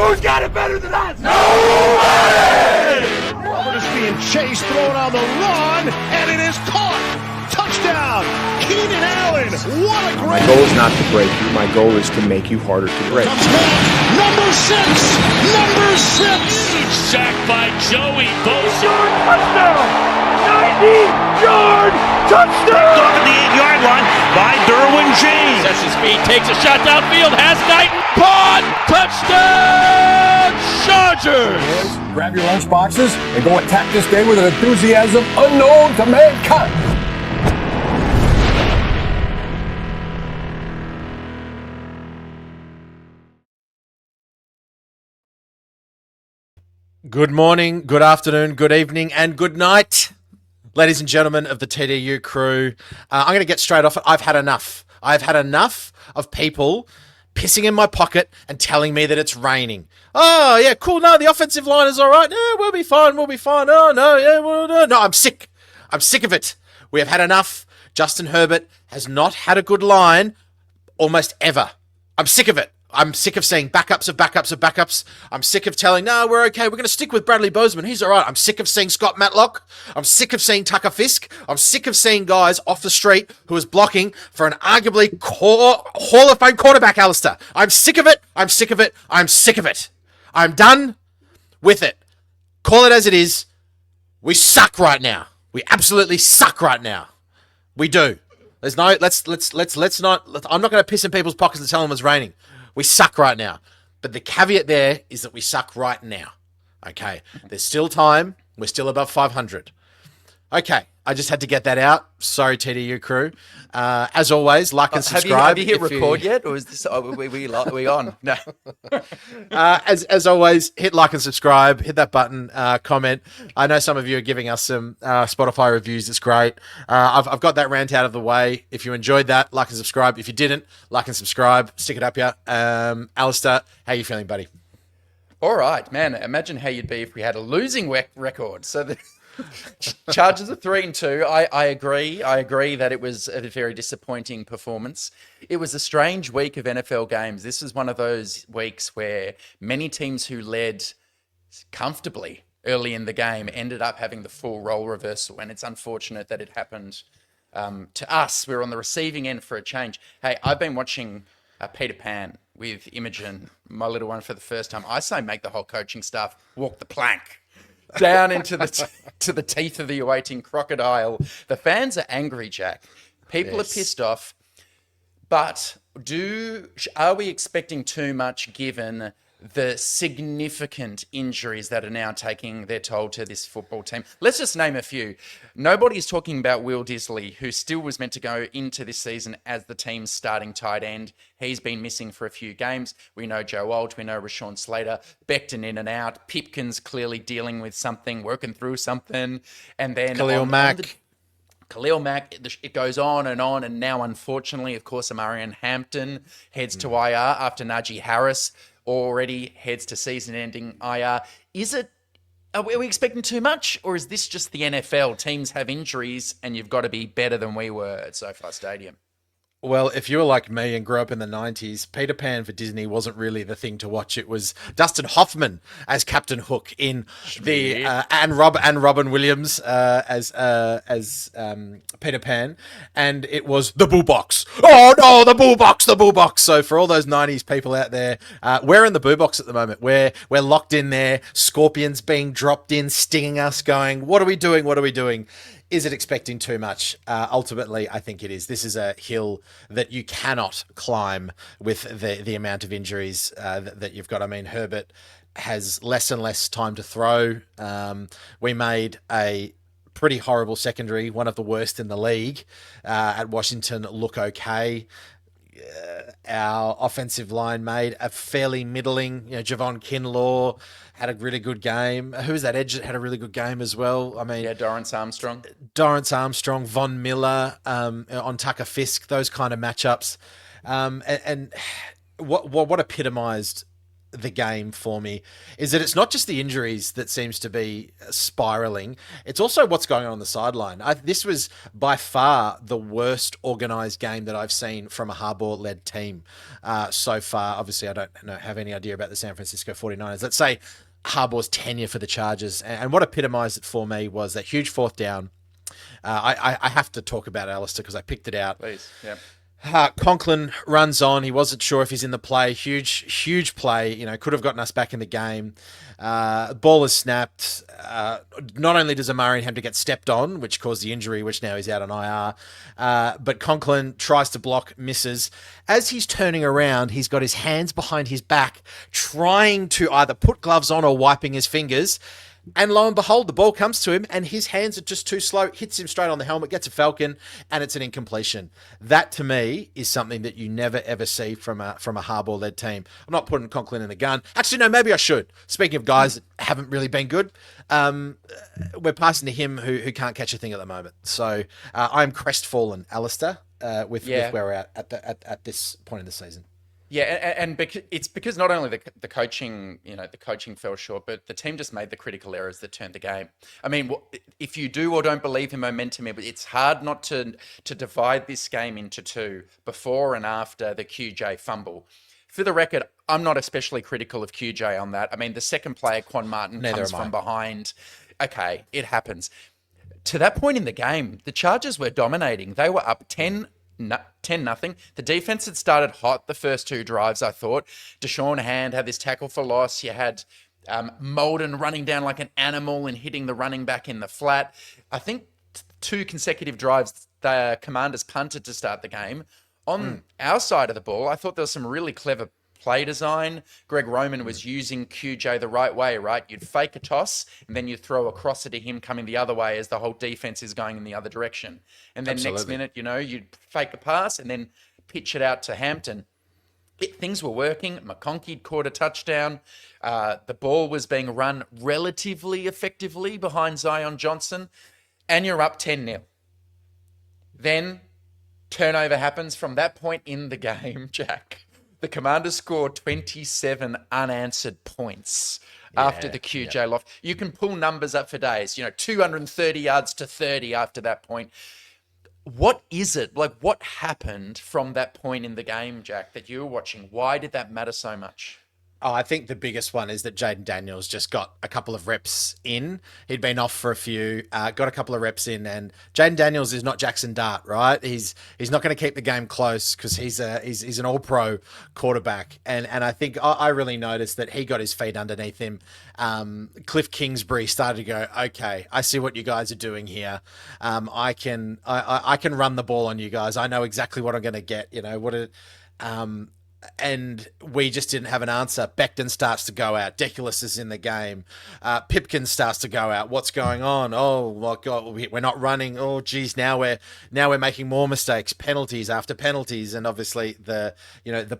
Who's got it better than us? Nobody! Clobber is being chased, thrown on the run, and it is caught. Touchdown, Keenan Allen. What a great... My goal is not to break you. My goal is to make you harder to break. Number 6. Huge sack by Joey Bosa. Touchdown! 90-yard touchdown! Off at the 8-yard line by Derwin James. Sets his speed, takes a shot downfield, has Knighton. Caught! Touchdown! Chargers! Boys, grab your lunch boxes and go attack this day with an enthusiasm unknown to mankind. Good morning, good afternoon, good evening, and good night, ladies and gentlemen of the TDU crew. I'm going to get straight off it. I've had enough. I've had enough of people pissing in my pocket and telling me that it's raining. Oh, yeah, cool. No, the offensive line is all right. No, we'll be fine. We'll be fine. Oh, no, yeah, well, no, I'm sick. I'm sick of it. We have had enough. Justin Herbert has not had a good line almost ever. I'm sick of it. I'm sick of seeing backups of backups of backups. I'm sick of telling, no, we're okay. We're going to stick with Bradley Bozeman. He's all right. I'm sick of seeing Scott Matlock. I'm sick of seeing Tucker Fisk. I'm sick of seeing guys off the street who is blocking for an arguably Hall of Fame quarterback, Alistair. I'm sick of it. I'm sick of it. I'm sick of it. I'm done with it. Call it as it is. We suck right now. We absolutely suck right now. We do. There's no, let's not, I'm not going to piss in people's pockets and tell them it's raining. We suck right now. But the caveat there is that we suck right now. Okay. There's still time. We're still above 500. Okay. I just had to get that out. Sorry, TDU crew. As always, like and subscribe. Have you hit record yet? Or is this, are we on? No. As always, hit like and subscribe. Hit that button. Comment. I know some of you are giving us some Spotify reviews. It's great. I've got that rant out of the way. If you enjoyed that, like and subscribe. If you didn't, like and subscribe. Stick it up here. Alistair, how you feeling, buddy? All right, man. Imagine how you'd be if we had a losing record. So the Chargers are 3-2. I agree. I agree that it was a very disappointing performance. It was a strange week of NFL games. This was one of those weeks where many teams who led comfortably early in the game ended up having the full role reversal, and it's unfortunate that it happened to us. We're on the receiving end for a change. Hey, I've been watching Peter Pan with Imogen, my little one, for the first time. I say make the whole coaching staff walk the plank down into to the teeth of the awaiting crocodile. The fans are angry, Jack. People are pissed off. But are we expecting too much given the significant injuries that are now taking their toll to this football team? Let's just name a few. Nobody's talking about Will Disley, who still was meant to go into this season as the team's starting tight end. He's been missing for a few games. We know Joe Alt, we know Rashawn Slater, Becton in and out. Pipkin's clearly dealing with something, working through something. And then Khalil Mack, it goes on, and now, unfortunately, of course, Omarion Hampton heads to IR after Najee Harris already heads to season-ending IR. Are we expecting too much, or is this just the NFL? Teams have injuries, and you've got to be better than we were at SoFi Stadium. Well, if you were like me and grew up in the 90s, Peter Pan for Disney wasn't really the thing to watch. It was Dustin Hoffman as Captain Hook in the and Robin Williams as Peter Pan, and it was the Boo Box. Oh no, the Boo Box, the Boo Box. So for all those 90s people out there, we're in the Boo Box at the moment. We're locked in there. Scorpions being dropped in, stinging us, going, "What are we doing? What are we doing?" Is it expecting too much? Ultimately, I think it is. This is a hill that you cannot climb with the amount of injuries that you've got. I mean, Herbert has less and less time to throw. We made a pretty horrible secondary, one of the worst in the league, at Washington, look okay. Our offensive line made a fairly middling, Javon Kinlaw had a really good game. Who was that edge that had a really good game as well? I mean, Dorrance Armstrong, Von Miller, on Tucker Fisk, those kind of matchups. And what epitomized the game for me is that it's not just the injuries that seems to be spiraling. It's also what's going on the sideline. This was by far the worst organised game that I've seen from a Harbaugh-led team so far. Obviously, I don't have any idea about the San Francisco 49ers. Let's say Harbaugh's tenure for the Chargers. And what epitomised it for me was that huge fourth down. I have to talk about Alistair because I picked it out. Please, yeah. Conklin runs on. He wasn't sure if he's in the play. Huge play. Could have gotten us back in the game. Ball is snapped. Not only does Omarion have to get stepped on, which caused the injury, which now he's out on IR, but Conklin tries to block, misses. As he's turning around, he's got his hands behind his back, trying to either put gloves on or wiping his fingers. And lo and behold, the ball comes to him and his hands are just too slow, hits him straight on the helmet, gets a falcon, and it's an incompletion. That, to me, is something that you never, ever see from a Harbaugh-led team. I'm not putting Conklin in the gun. Actually, no, maybe I should. Speaking of guys that haven't really been good, we're passing to him who can't catch a thing at the moment. So I'm crestfallen, Alistair, with where we're at this point in the season. Yeah, and it's because not only the coaching, the coaching fell short, but the team just made the critical errors that turned the game. I mean, if you do or don't believe in momentum, but it's hard not to divide this game into two, before and after the QJ fumble. For the record, I'm not especially critical of QJ on that. I mean, the second player, Quan Martin, comes from behind. Okay, it happens. To that point in the game, the Chargers were dominating. They were up 10-0. The defense had started hot the first two drives, I thought. Deshaun Hand had this tackle for loss. You had Molden running down like an animal and hitting the running back in the flat. I think 2 consecutive drives, the Commanders punted to start the game. On our side of the ball, I thought there was some really clever play design. Greg Roman was using QJ the right way, right? You'd fake a toss and then you'd throw a crosser to him coming the other way as the whole defense is going in the other direction. And then next minute, you'd fake a pass and then pitch it out to Hampton. Things were working. McConkey caught a touchdown. The ball was being run relatively effectively behind Zion Johnson. And you're up 10-0. Then turnover happens from that point in the game, Jack. The Commanders scored 27 unanswered points after the QJ loss. You can pull numbers up for days, 230 yards to 30 after that point. What is it? Like, what happened from that point in the game, Jack, that you were watching? Why did that matter so much? Oh, I think the biggest one is that Jaden Daniels just got a couple of reps in. He'd been off for a few, got a couple of reps in, and Jaden Daniels is not Jackson Dart, right? He's not going to keep the game close because he's an all-pro quarterback, and I think I really noticed that he got his feet underneath him. Cliff Kingsbury started to go, okay, I see what you guys are doing here. I can run the ball on you guys. I know exactly what I'm going to get. And we just didn't have an answer. Becton starts to go out. Deculus is in the game. Pipkin starts to go out. What's going on? Oh my God, we're not running. Oh geez, now we're making more mistakes. Penalties after penalties, and obviously the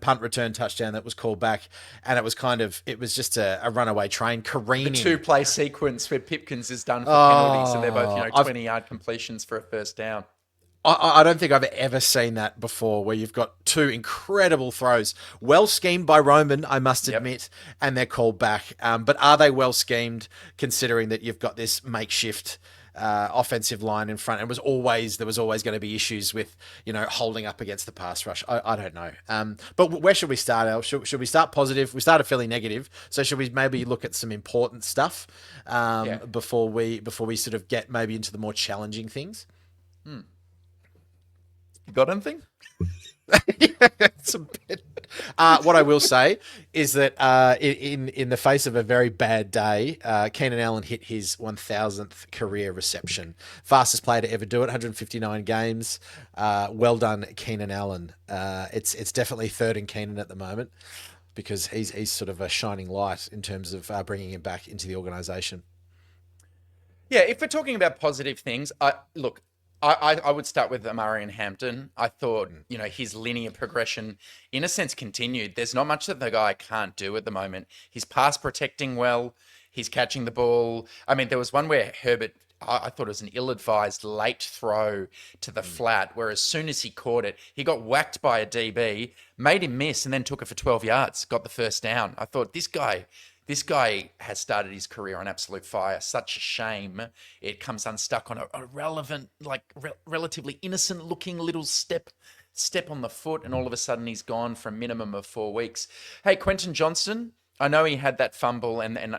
punt return touchdown that was called back, and it was just a runaway train careening. The 2-play sequence where Pipkins is done for penalties, and they're both 20-yard completions for a first down. I don't think I've ever seen that before, where you've got 2 incredible throws, well schemed by Roman, I must admit, and they're called back. But are they well schemed, considering that you've got this makeshift offensive line in front? There was always going to be issues with holding up against the pass rush. I don't know. But where should we start, Al? Should we start positive? We started fairly negative, so should we maybe look at some important stuff before we sort of get maybe into the more challenging things? Got anything? It's a bit. What I will say is that in the face of a very bad day, Keenan Allen hit his 1,000th career reception. Fastest player to ever do it, 159 games. Well done, Keenan Allen. It's definitely third in Keenan at the moment because he's sort of a shining light in terms of bringing him back into the organisation. Yeah, if we're talking about positive things, I would start with Omarion Hampton. I thought, his linear progression, in a sense, continued. There's not much that the guy can't do at the moment. He's pass protecting well. He's catching the ball. I mean, there was one where Herbert I thought it was an ill-advised late throw to the flat, where as soon as he caught it, he got whacked by a DB, made him miss, and then took it for 12 yards, got the first down. I thought, this guy has started his career on absolute fire. Such a shame it comes unstuck on a relevant, relatively innocent-looking little step on the foot, and all of a sudden he's gone for a minimum of 4 weeks. Hey, Quentin Johnston, I know he had that fumble, and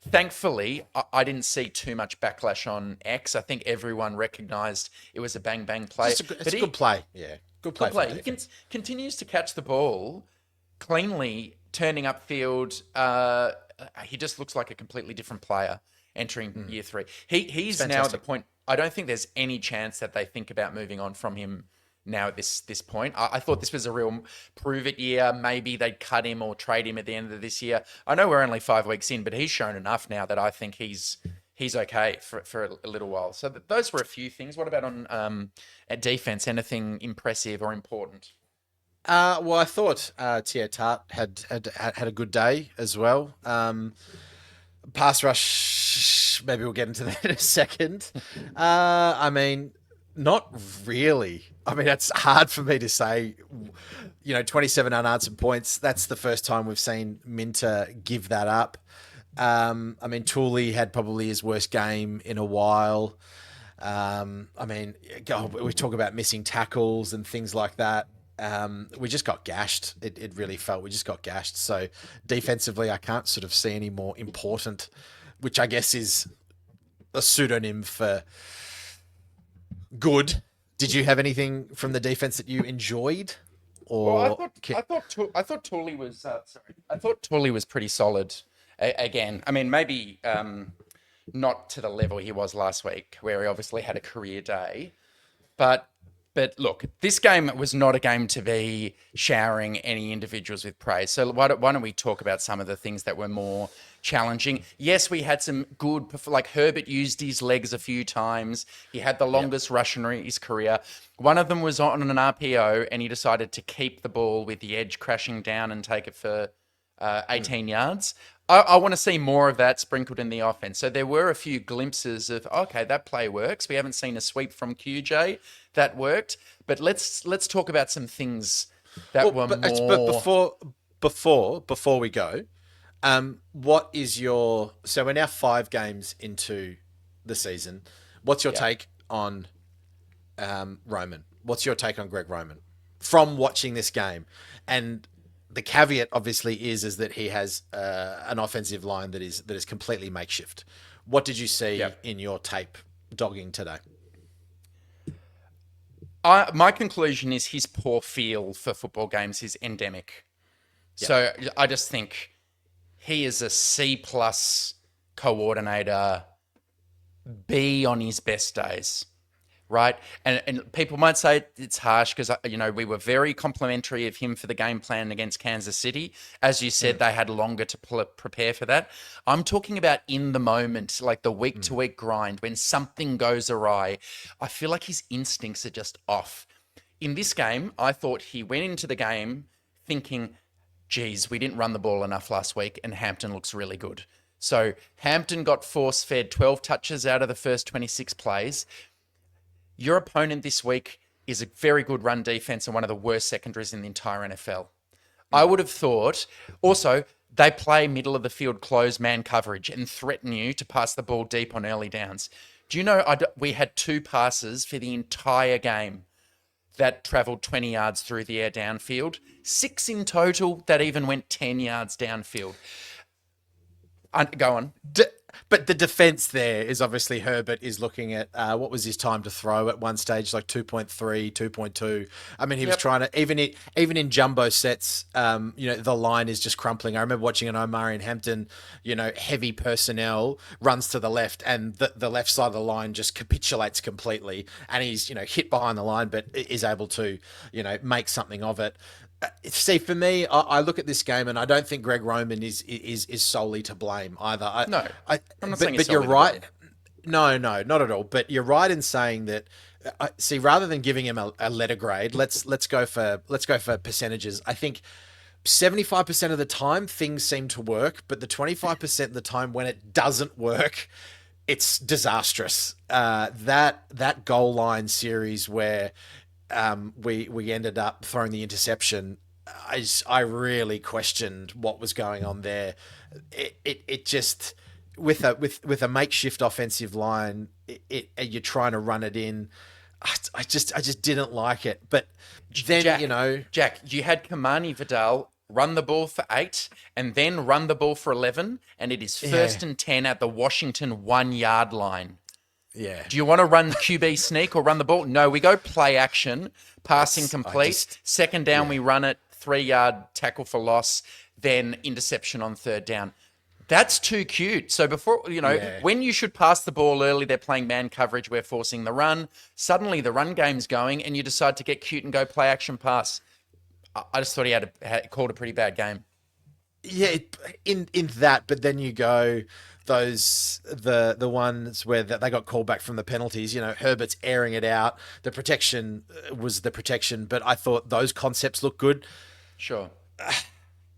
thankfully, I didn't see too much backlash on X. I think everyone recognised it was a bang-bang play. It's a good play. Yeah, good play. He continues to catch the ball cleanly, turning upfield. He just looks like a completely different player entering year 3. He's now at the point, I don't think there's any chance that they think about moving on from him now at this point. I thought this was a real prove-it year. Maybe they'd cut him or trade him at the end of this year. I know we're only 5 weeks in, but he's shown enough now that I think he's okay for a little while. So those were a few things. What about on at defense? Anything impressive or important? Well, I thought Tia Tart had a good day as well. Pass rush, maybe we'll get into that in a second. I mean, not really. I mean, it's hard for me to say. 27 unanswered points. That's the first time we've seen Minter give that up. I mean, Tooley had probably his worst game in a while. I mean, we talk about missing tackles and things like that. We just got gashed. It really felt we just got gashed. So defensively, I can't sort of see any more important, which I guess is a pseudonym for good. Did you have anything from the defense that you enjoyed? Or I thought Tooley was I thought Tooley was pretty solid. Again, I mean, maybe not to the level he was last week, where he obviously had a career day, but look, this game was not a game to be showering any individuals with praise. So why don't we talk about some of the things that were more challenging? Yes, we had some good, like Herbert used his legs a few times. He had the longest rush in his career. One of them was on an RPO, and he decided to keep the ball with the edge crashing down and take it for 18 yards. I want to see more of that sprinkled in the offense. So there were a few glimpses of, okay, that play works. We haven't seen a sweep from QJ that worked. But let's talk about some things that were more... But before we go, what is your... So we're now 5 games into the season. What's your take on Roman? What's your take on Greg Roman from watching this game? And the caveat, obviously, is that he has an offensive line that is completely makeshift. What did you see in your tape dogging today? My conclusion is his poor feel for football games is endemic. Yep. So I just think he is a C+ coordinator, B on his best days. Right. And people might say it's harsh because, we were very complimentary of him for the game plan against Kansas City. As you said, they had longer to prepare for that. I'm talking about in the moment, like the week to week grind, when something goes awry. I feel like his instincts are just off. In this game, I thought he went into the game thinking, geez, we didn't run the ball enough last week and Hampton looks really good. So Hampton got force-fed 12 touches out of the first 26 plays. Your opponent this week is a very good run defense and one of the worst secondaries in the entire NFL. I would have thought, also, they play middle of the field close man coverage and threaten you to pass the ball deep on early downs. Do you know we had 2 passes for the entire game that traveled 20 yards through the air downfield, 6 in total that even went 10 yards downfield. Go on. But the defense there is obviously Herbert is looking at what was his time to throw at one stage, like 2.3, 2.2. I mean, he was trying to, even in jumbo sets, the line is just crumpling. I remember watching an Omarion Hampton, heavy personnel runs to the left and the left side of the line just capitulates completely. And he's, hit behind the line, but is able to, make something of it. See, for me, I look at this game and I don't think Greg Roman is solely to blame either. I'm not saying but you're right. No, not at all. But you're right in saying that. See, rather than giving him a letter grade, let's go for percentages. I think 75% of the time things seem to work, but the 25% of the time when it doesn't work, it's disastrous. That goal line series where we ended up throwing the interception, I really questioned what was going on there. It just with a makeshift offensive line, you're trying to run it in. I just didn't like it. But then Jack, you had Kamani Vidal run the ball for 8 and then run the ball for 11, and it is first and 10 at the Washington 1 yard line. Yeah. Do you want to run QB sneak or run the ball? No, we go play action, passing complete. Second down, we run it, 3 yard tackle for loss, then interception on third down. That's too cute. So before, when you should pass the ball early, they're playing man coverage, we're forcing the run. Suddenly the run game's going and you decide to get cute and go play action pass. I just thought he had called a pretty bad game. Yeah, in that, but then you go the ones where they got called back from the penalties. Herbert's airing it out. The protection was the protection, but I thought those concepts looked good. Sure.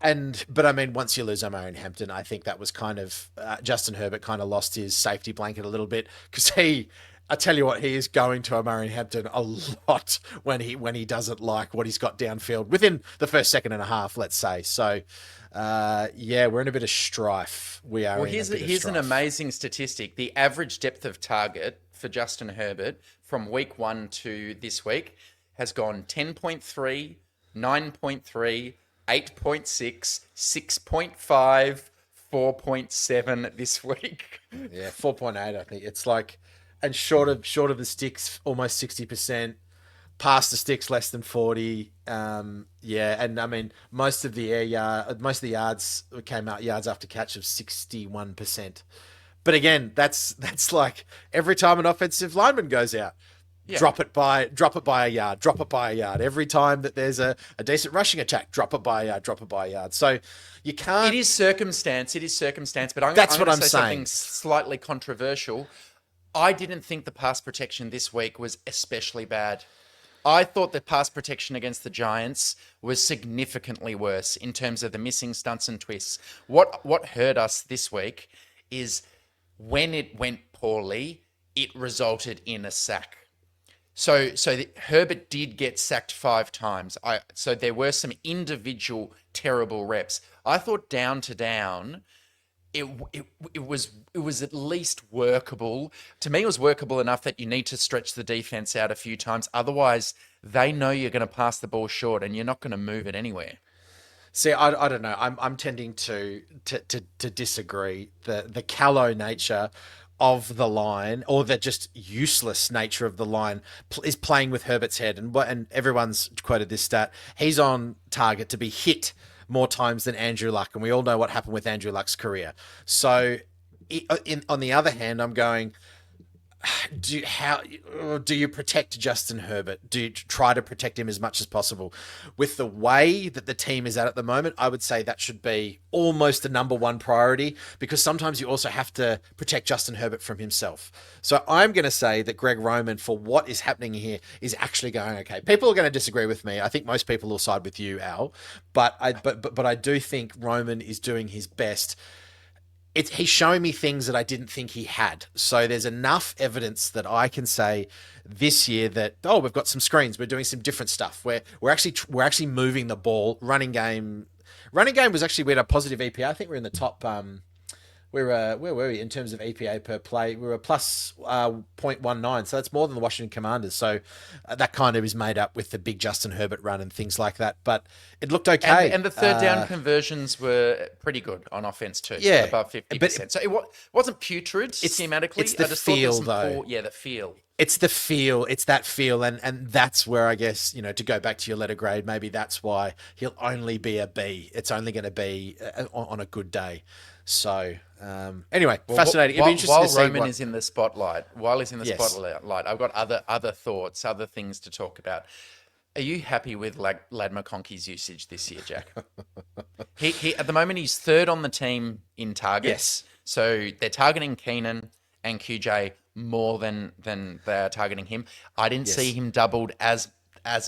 But I mean, once you lose Omarion Hampton, I think that was kind of Justin Herbert kind of lost his safety blanket a little bit, because I tell you what, he is going to Omarion Hampton a lot when he doesn't like what he's got downfield within the first second and a half, let's say. So, we're in a bit of strife. We are. Well, here's an amazing statistic: the average depth of target for Justin Herbert from week 1 to this week has gone 10.3, 9.3, 8.6, 6.5, 4.7 this week. Yeah, 4.8. I think it's like, and short of the sticks, almost 60%. Past the sticks, less than 40. And I mean, most of the yards came out yards after catch of 61%. But again, that's like every time an offensive lineman goes out. Yeah. Drop it by a yard, drop it by a yard. Every time that there's a decent rushing attack, drop it by a yard. So you can't. It is circumstance, but I'm what going I'm to say saying. Something slightly controversial. I didn't think the pass protection this week was especially bad. I thought the pass protection against the Giants was significantly worse in terms of the missing stunts and twists. What hurt us this week is when it went poorly, it resulted in a sack. So Herbert did get sacked 5 times. So there were some individual terrible reps. I thought down to down, it was at least workable. To me, it was workable enough that you need to stretch the defense out a few times. Otherwise, they know you're going to pass the ball short and you're not going to move it anywhere. See, I don't know. I'm tending to disagree. The callow nature of the line, or the just useless nature of the line, is playing with Herbert's head. And everyone's quoted this stat. He's on target to be hit more times than Andrew Luck, and we all know what happened with Andrew Luck's career. So, on the other hand, I'm going, do you protect Justin Herbert? Do you try to protect him as much as possible? With the way that the team is at the moment, I would say that should be almost the number one priority, because sometimes you also have to protect Justin Herbert from himself. So I'm going to say that Greg Roman, for what is happening here, is actually going okay. People are going to disagree with me. I think most people will side with you, Al, but I do think Roman is doing his best. He's showing me things that I didn't think he had. So there's enough evidence that I can say this year that, we've got some screens. We're doing some different stuff. We're actually moving the ball. Running game was actually, we had a positive EPA. I think we're in the top. Where were we in terms of EPA per play? We were plus 0.19, so that's more than the Washington Commanders. So that kind of is made up with the big Justin Herbert run and things like that. But it looked okay. And the third down conversions were pretty good on offense too. Yeah, above 50%. So it wasn't putrid schematically. It's the feel, though. The feel. It's the feel. It's that feel, and that's where I guess, to go back to your letter grade, maybe that's why he'll only be a B. It's only going to be on a good day. So anyway, fascinating. It'd be interesting while to see Roman is in the spotlight, I've got other thoughts, other things to talk about. Are you happy with Lad McConkey's usage this year, Jack? he at the moment he's third on the team in targets. Yes. So they're targeting Keenan and QJ more than they are targeting him. I didn't see him doubled as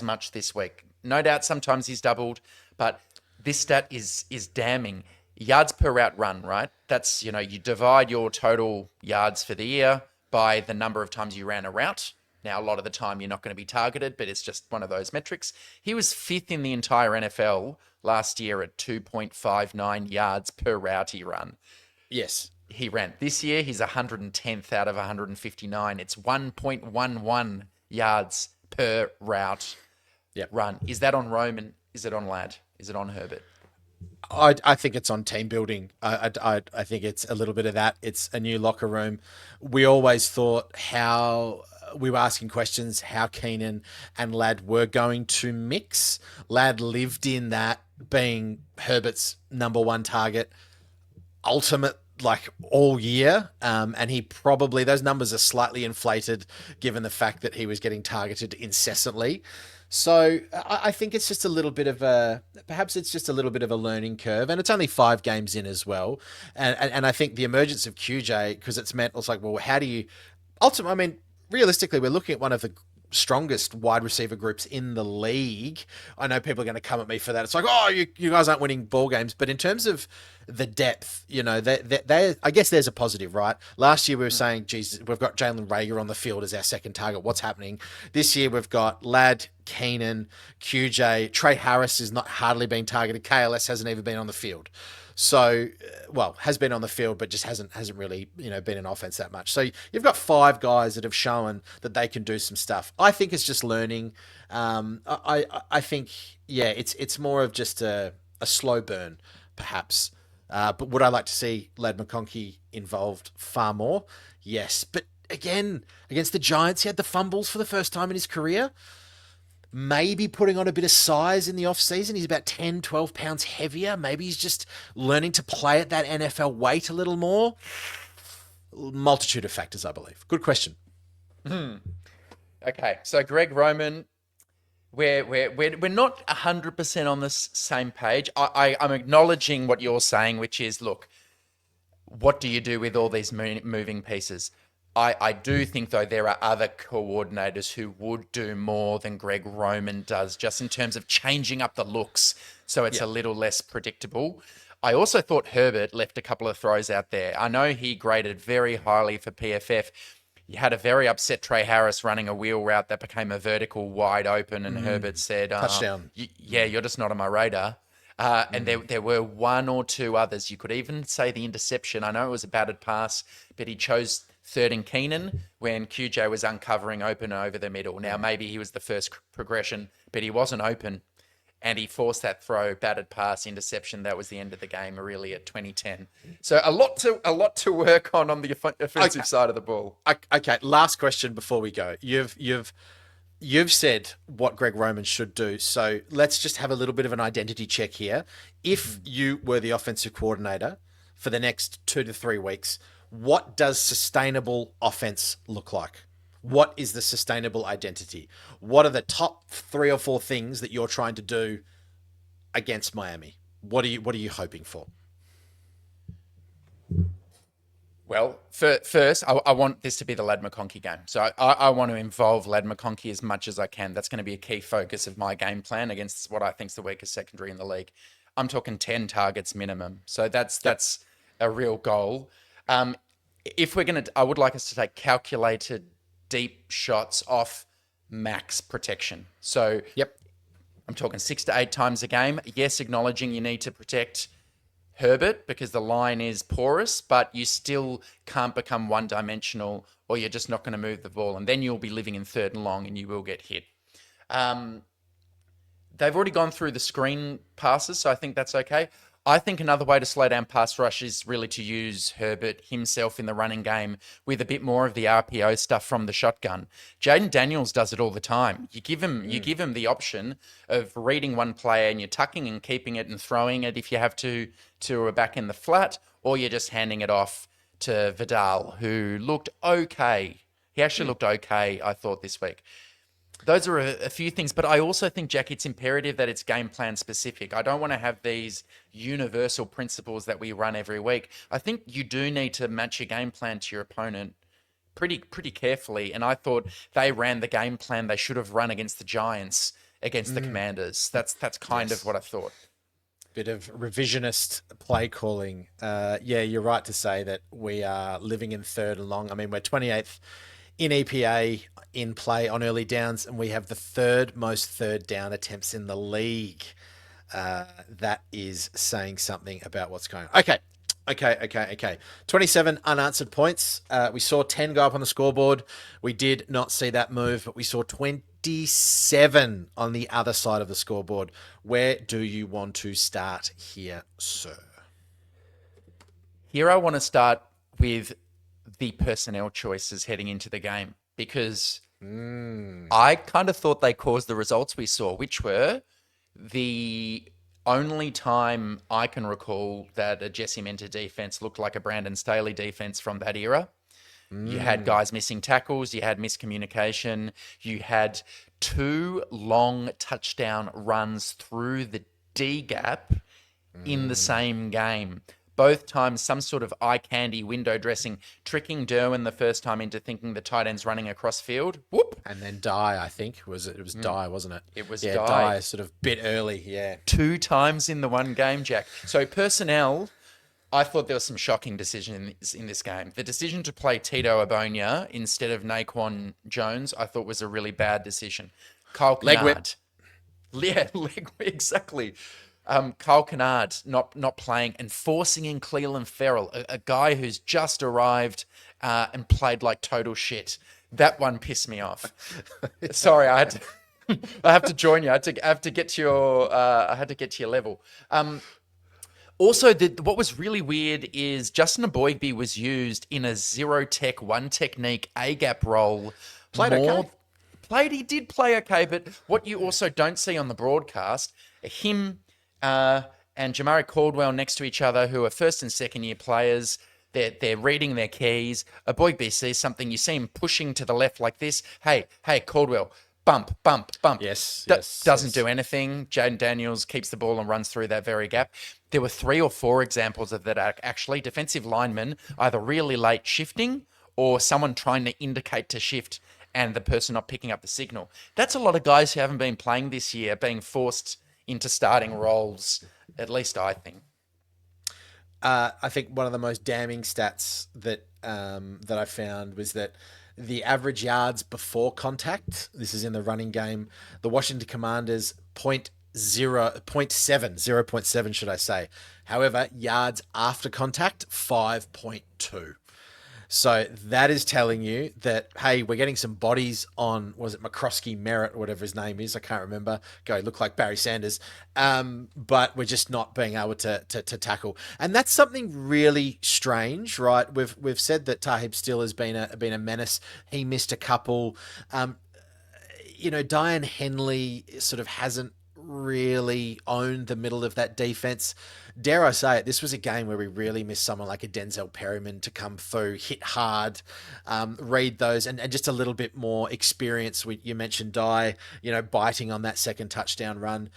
much this week. No doubt sometimes he's doubled, but this stat is damning. yards per route run, right? That's, you divide your total yards for the year by the number of times you ran a route. Now, a lot of the time you're not going to be targeted, but it's just one of those metrics. He was 5th in the entire NFL last year at 2.59 yards per route he ran. Yes. He ran. This year, he's 110th out of 159. It's 1.11 yards per route run. Is that on Roman? Is it on Ladd? Is it on Herbert? I think it's on team building. I think it's a little bit of that. It's a new locker room. We always thought we were asking questions how Keenan and Ladd were going to mix. Ladd lived in that being Herbert's number one target, ultimate, like all year. And he probably, those numbers are slightly inflated given the fact that he was getting targeted incessantly. So I think it's just a little bit of perhaps it's just a little bit of a learning curve, and it's only 5 games in as well. And I think the emergence of QJ, because it's meant, it's like, well, how do you ultimately, I mean, realistically, we're looking at one of the strongest wide receiver groups in the league. I know people are going to come at me for that. It's like, oh, you guys aren't winning ball games. But in terms of the depth, they I guess there's a positive, right? Last year we were saying, geez, we've got Jalen Reagor on the field as our second target. What's happening? This year we've got Ladd, Keenan, QJ, Trey Harris is not hardly being targeted. KLS hasn't even been on the field. So, has been on the field, but just hasn't really, been in offense that much. So you've got 5 guys that have shown that they can do some stuff. I think it's just learning. I think, it's more of just a slow burn, perhaps. But would I like to see Ladd McConkey involved far more? Yes. But again, against the Giants, he had the fumbles for the first time in his career. Maybe putting on a bit of size in the offseason. He's about 10, 12 pounds heavier. Maybe he's just learning to play at that NFL weight a little more. Multitude of factors, I believe. Good question. Okay, so Greg Roman, we're not 100% on the same page. I'm acknowledging what you're saying, which is, look, what do you do with all these moving pieces? I do think, though, there are other coordinators who would do more than Greg Roman does, just in terms of changing up the looks so it's a little less predictable. I also thought Herbert left a couple of throws out there. I know he graded very highly for PFF. You had a very upset Trey Harris running a wheel route that became a vertical wide open, and Herbert said, touchdown. You're just not on my radar. And there were 1 or 2 others. You could even say the interception. I know it was a batted pass, but he chose 3rd and Keenan when QJ was uncovering open over the middle. Now, maybe he was the first progression, but he wasn't open. And he forced that throw, batted pass, interception. That was the end of the game, really, at 2010. So a lot to work on the offensive side of the ball. Okay, last question before we go. You've said what Greg Roman should do. So let's just have a little bit of an identity check here. If you were the offensive coordinator for the next 2 to 3 weeks, what does sustainable offense look like? What is the sustainable identity? What are the top 3 or 4 things that you're trying to do against Miami? What are you hoping for? Well, first, I want this to be the Ladd McConkey game. So I want to involve Ladd McConkey as much as I can. That's going to be a key focus of my game plan against what I think is the weakest secondary in the league. I'm talking 10 targets minimum. So that's a real goal. If we're going to, I would like us to take calculated deep shots off max protection. So I'm talking 6 to 8 times a game. Yes, acknowledging you need to protect Herbert because the line is porous, but you still can't become one-dimensional or you're just not going to move the ball. And then you'll be living in 3rd and long and you will get hit. They've already gone through the screen passes, so I think that's okay. I think another way to slow down pass rush is really to use Herbert himself in the running game with a bit more of the RPO stuff from the shotgun. Jaden Daniels does it all the time. You give him the option of reading one player and you're tucking and keeping it and throwing it if you have to a back in the flat, or you're just handing it off to Vidal, who looked okay. He actually looked okay, I thought, this week. Those are a few things, but I also think, Jack, it's imperative that it's game plan specific. I don't want to have these universal principles that we run every week. I think you do need to match your game plan to your opponent pretty carefully. And I thought they ran the game plan they should have run against the Giants, against the Commanders. That's kind of what I thought. Bit of revisionist play calling. Yeah, you're right to say that we are living in third and long. I mean, we're 28th in EPA in play on early downs, and we have the third most third down attempts in the league. That is saying something about what's going on. Okay. 27 unanswered points. We saw 10 go up on the scoreboard. We did not see that move, but we saw 27 on the other side of the scoreboard. Where do you want to start here, sir? Here I want to start with the personnel choices heading into the game, because I kind of thought they caused the results we saw, which were the only time I can recall that a Jesse Minter defense looked like a Brandon Staley defense from that era. You had guys missing tackles, you had miscommunication, you had 2 long touchdown runs through the D gap in the same game. Both times some sort of eye candy window dressing, tricking Derwin the first time into thinking the tight end's running across field. Whoop. And then Dye, I think. It was Dye, wasn't it? It was Dye sort of bit early, yeah. 2 times in the one game, Jack. So personnel, I thought there was some shocking decisions in this game. The decision to play Tito Abonia instead of Naquan Jones, I thought was a really bad decision. Kyle Kennard. Leg whip. Yeah, leg whip, exactly. Kyle Kennard not playing and forcing in Cleveland Ferrell, a guy who's just arrived and played like total shit. That one pissed me off. Sorry, I have to join you. I have to get to your. I had to get to your level. Also, what was really weird is Justin Aboigbe was used in a 0-tech, 1-technique A-gap role. He did play okay, but what you also don't see on the broadcast, him and Jamari Caldwell next to each other, who are first and second year players, they're reading their keys. Aboigbe sees something, you see him pushing to the left like this. Hey, Caldwell. Bump. Yes. Doesn't do anything. Jaden Daniels keeps the ball and runs through that very gap. There were 3 or 4 examples of that, actually. Defensive linemen either really late shifting or someone trying to indicate to shift and the person not picking up the signal. That's a lot of guys who haven't been playing this year being forced into starting roles, at least I think. I think one of the most damning stats that I found was that the average yards before contact, this is in the running game, the Washington Commanders 0.7 should I say. However, yards after contact, 5.2. So that is telling you that, hey, we're getting some bodies on, was it McCroskey Merritt, or whatever his name is? I can't remember. Look like Barry Sanders. But we're just not being able to tackle. And that's something really strange, right? We've said that Tahib Still has been a menace. He missed a couple. Diane Henley sort of hasn't really owned the middle of that defense. Dare I say it, this was a game where we really missed someone like a Denzel Perryman to come through, hit hard, read those, and just a little bit more experience. You mentioned Dye, biting on that second touchdown run.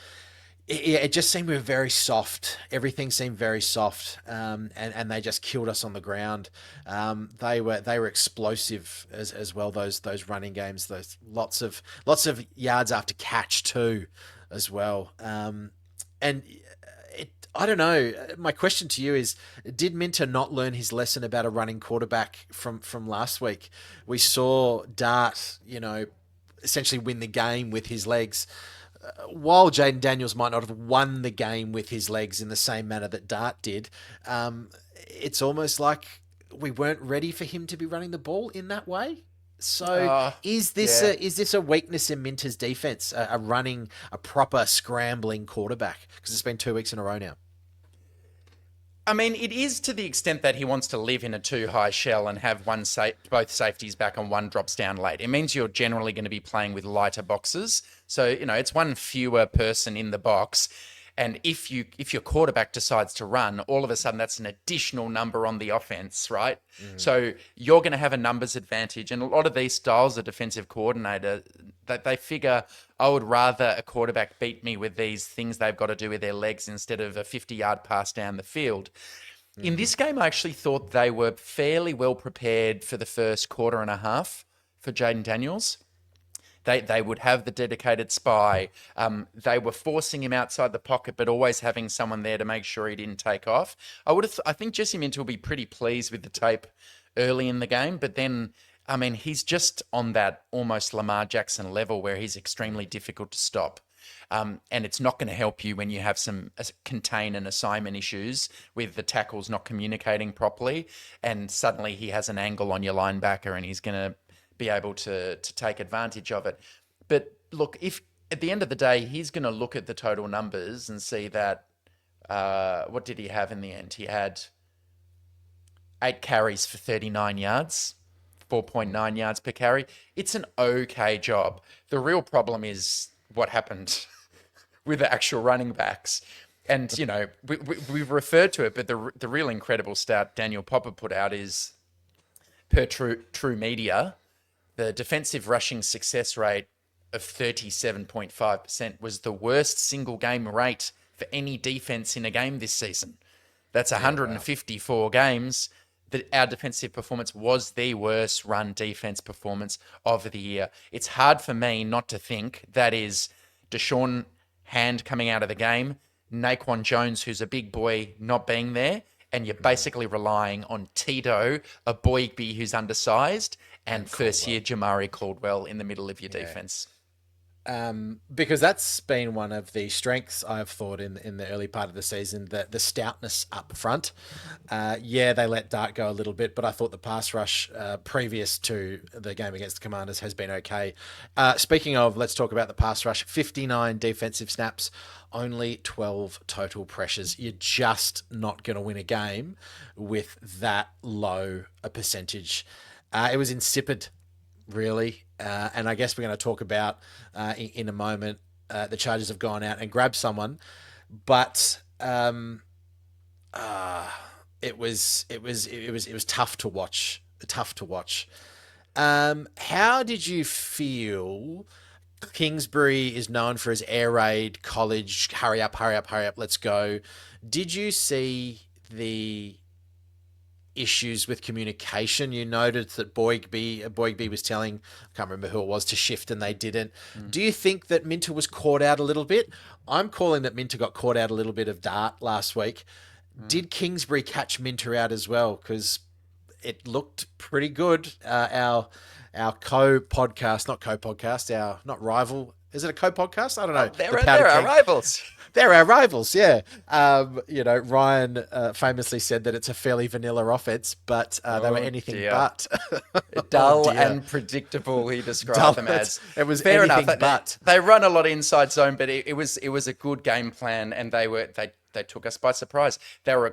It just seemed we were very soft. Everything seemed very soft, and they just killed us on the ground. They were explosive as well. Those running games, those lots of yards after catch too, as well. I don't know. My question to you is, did Minter not learn his lesson about a running quarterback from last week? We saw Dart, essentially win the game with his legs. While Jaden Daniels might not have won the game with his legs in the same manner that Dart did, it's almost like we weren't ready for him to be running the ball in that way. So is this a weakness in Minter's defense, a proper scrambling quarterback? Because it's been 2 weeks in a row now. I mean, it is to the extent that he wants to live in a 2-high shell and have both safeties back and one drops down late. It means you're generally going to be playing with lighter boxes. So, it's one fewer person in the box. And if your quarterback decides to run, all of a sudden that's an additional number on the offense, right? So you're going to have a numbers advantage. And a lot of these styles of defensive coordinator, that they figure, I would rather a quarterback beat me with these things they've got to do with their legs instead of a 50-yard pass down the field. In this game, I actually thought they were fairly well prepared for the first quarter and a half for Jaden Daniels. They would have the dedicated spy. They were forcing him outside the pocket, but always having someone there to make sure he didn't take off. I think Jesse Minter will be pretty pleased with the tape early in the game, but then, I mean, he's just on that almost Lamar Jackson level where he's extremely difficult to stop. And it's not going to help you when you have some contain and assignment issues with the tackles not communicating properly, and suddenly he has an angle on your linebacker and he's going to be able to take advantage of it. But look, if at the end of the day, he's going to look at the total numbers and see that, what did he have in the end? He had 8 carries for 39 yards, 4.9 yards per carry. It's an okay job. The real problem is what happened with the actual running backs. And, you know, we've referred to it, but the real incredible stat Daniel Popper put out is, per True Media, the defensive rushing success rate of 37.5% was the worst single game rate for any defense in a game this season. That's 154 games. Our defensive performance was the worst run defense performance of the year. It's hard for me not to think that is Deshaun Hand coming out of the game, Naquan Jones, who's a big boy, not being there, and you're basically relying on Tito, a Boygby who's undersized, and first-year Jamari Caldwell in the middle of your defense. Because that's been one of the strengths I've thought in the early part of the season, the stoutness up front. They let Dart go a little bit, but I thought the pass rush previous to the game against the Commanders has been okay. Speaking of, let's talk about the pass rush. 59 defensive snaps, only 12 total pressures. You're just not going to win a game with that low a percentage. It was insipid, really. And I guess we're going to talk about in a moment. The Chargers have gone out and grabbed someone, but it was tough to watch. Tough to watch. How did you feel? Kingsbury is known for his air raid college. Hurry up, let's go. Did you see the issues with communication? You noted that Boygby was telling, I can't remember who it was, to shift and they didn't. Do you think that Minter was caught out a little bit? I'm calling that Minter got caught out a little bit of Dart last week. Did Kingsbury catch Minter out as well? Because it looked pretty good. Our not rival. Is it a co-podcast? I don't know. They're our rivals. They're our rivals, yeah. Ryan famously said that it's a fairly vanilla offense, but they were anything but. Dull and predictable, he described them as. It was fair anything enough. but. They run a lot of inside zone, but it was a good game plan, and they took us by surprise. They were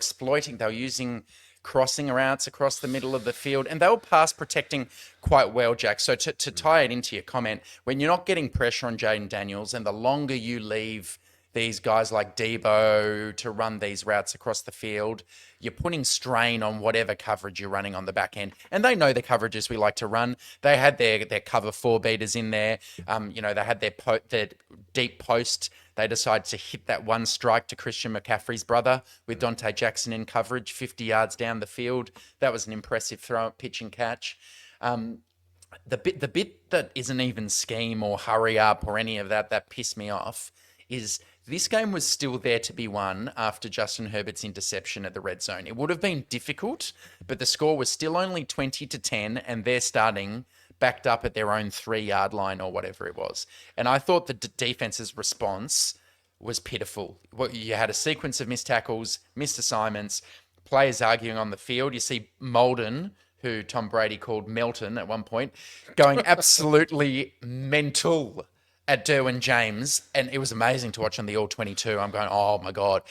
using crossing routes across the middle of the field, and they were pass protecting quite well, Jack. So to tie it into your comment, when you're not getting pressure on Jaden Daniels, and the longer you leave these guys like Debo to run these routes across the field, you're putting strain on whatever coverage you're running on the back end. And they know the coverages we like to run. They had their cover 4 beaters in there. They had their deep post. They decided to hit that one strike to Christian McCaffrey's brother with Dante Jackson in coverage, 50 yards down the field. That was an impressive throw, pitch and catch. The bit that isn't even scheme or hurry up or any of that pissed me off is this game was still there to be won after Justin Herbert's interception at the red zone. It would have been difficult, but the score was still only 20-10, and they're starting backed up at their own 3-yard line or whatever it was. And I thought the defense's response was pitiful. You had a sequence of missed tackles, missed assignments, players arguing on the field. You see Molden, who Tom Brady called Melton at one point, going absolutely mental at Derwin James, and it was amazing to watch on the All-22. I'm going, oh my God.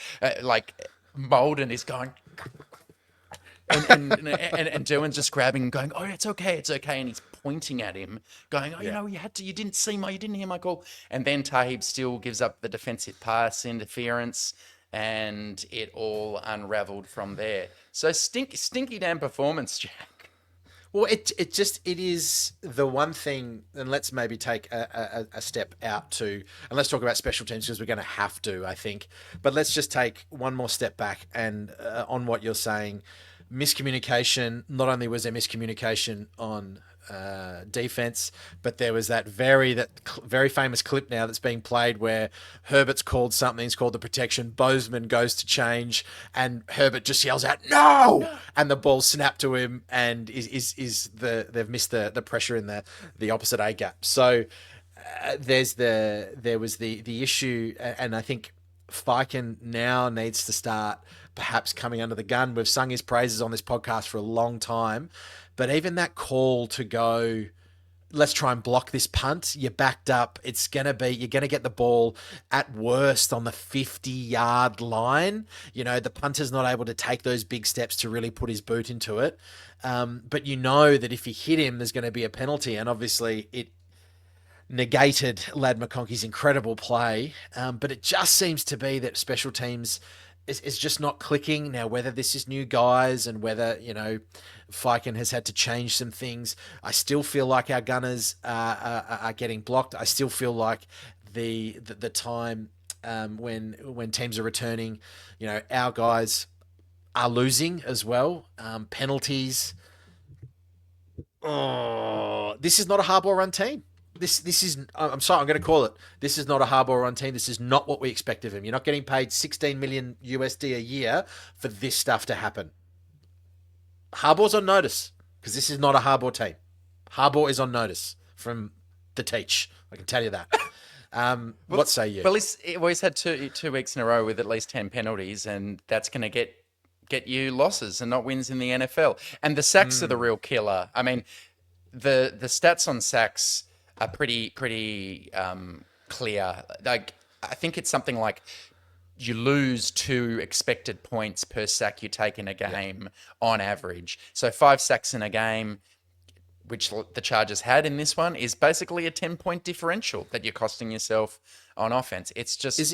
Molden is going... and Derwin's just grabbing and going, oh, it's okay. And he's pointing at him, going, you didn't hear my call. And then Tahib still gives up the defensive pass interference, and it all unraveled from there. So stinky damn performance, Jack. Well, it is the one thing, and let's maybe take a step out to, and let's talk about special teams because we're going to have to, I think. But let's just take one more step back and on what you're saying. Miscommunication, not only was there miscommunication on defense, but there was that very famous clip now that's being played where Herbert's called something, it's called the protection. Bozeman goes to change, and Herbert just yells out "No!" and the ball snapped to him, and they've missed the pressure in the opposite A gap. So there was the issue, and I think Fiken now needs to start perhaps coming under the gun. We've sung his praises on this podcast for a long time, but even that call to go, let's try and block this punt, you're backed up. You're going to get the ball at worst on the 50-yard line. You know, the punter's not able to take those big steps to really put his boot into it. But you know that if you hit him, there's going to be a penalty. And obviously it negated Lad McConkey's incredible play. But it just seems to be that special teams is just not clicking. Now, whether this is new guys and whether, you know, Fiken has had to change some things, I still feel like our gunners are getting blocked. I still feel like the time when teams are returning, you know, our guys are losing as well. Penalties. Oh, this is not a Harbaugh run team. This is, I'm sorry, I'm going to call it. This is not a Harbaugh run team. This is not what we expect of him. You're not getting paid 16 million USD a year for this stuff to happen. Harbaugh's on notice because this is not a Harbaugh team. Harbaugh is on notice from the Teach. I can tell you that. What say you? Well, he's had two weeks in a row with at least 10 penalties, and that's going to get you losses and not wins in the NFL. And the sacks are the real killer. I mean, the stats on sacks are pretty clear. Like, I think it's something like you lose 2 expected points per sack you take in a game on average. So 5 sacks in a game, which the Chargers had in this one, is basically a 10-point differential that you're costing yourself on offense. It's just not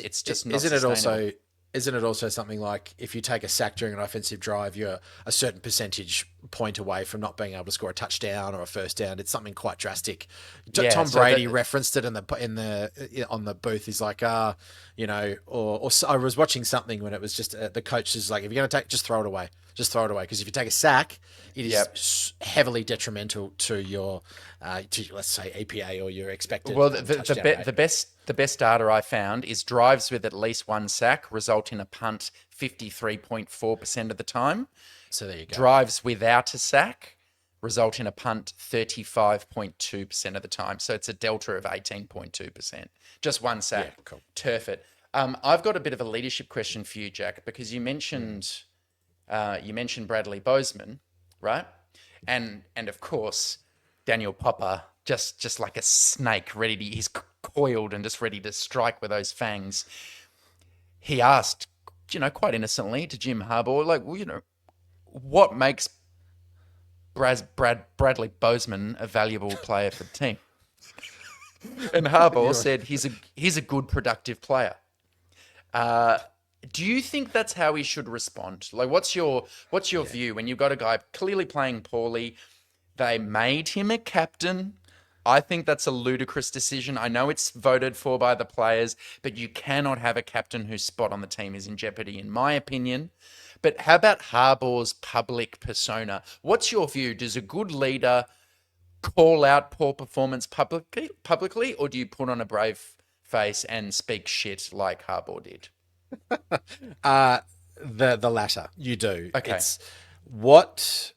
sustainable. Isn't it also something like if you take a sack during an offensive drive, you're a certain percentage point away from not being able to score a touchdown or a first down? It's something quite drastic. Tom Brady referenced it on the booth. He's like, you know, or I was watching something when it was just the coach is like, if you're going to just throw it away. Just throw it away, because if you take a sack, it is heavily detrimental to your, let's say, APA or your expected. Well, the best data I found is drives with at least 1 sack result in a punt 53.4% of the time. So there you go. Drives without a sack result in a punt 35.2% of the time. So it's a delta of 18.2%. Just 1 sack. Yeah, cool. Turf it. I've got a bit of a leadership question for you, Jack, because you mentioned Bradley Bozeman, right? And of course, Daniel Popper, just like a snake, he's coiled and just ready to strike with those fangs. He asked, you know, quite innocently to Jim Harbaugh, like, well, you know, what makes Bradley Bozeman a valuable player for the team? And Harbaugh said he's a good, productive player. Do you think that's how he should respond? Like, what's your view when you've got a guy clearly playing poorly? They made him a captain. I think that's a ludicrous decision. I know it's voted for by the players, but you cannot have a captain whose spot on the team is in jeopardy, in my opinion. But how about Harbaugh's public persona? What's your view? Does a good leader call out poor performance publicly, or do you put on a brave face and speak shit like Harbaugh did? The latter. You do. Okay. It's what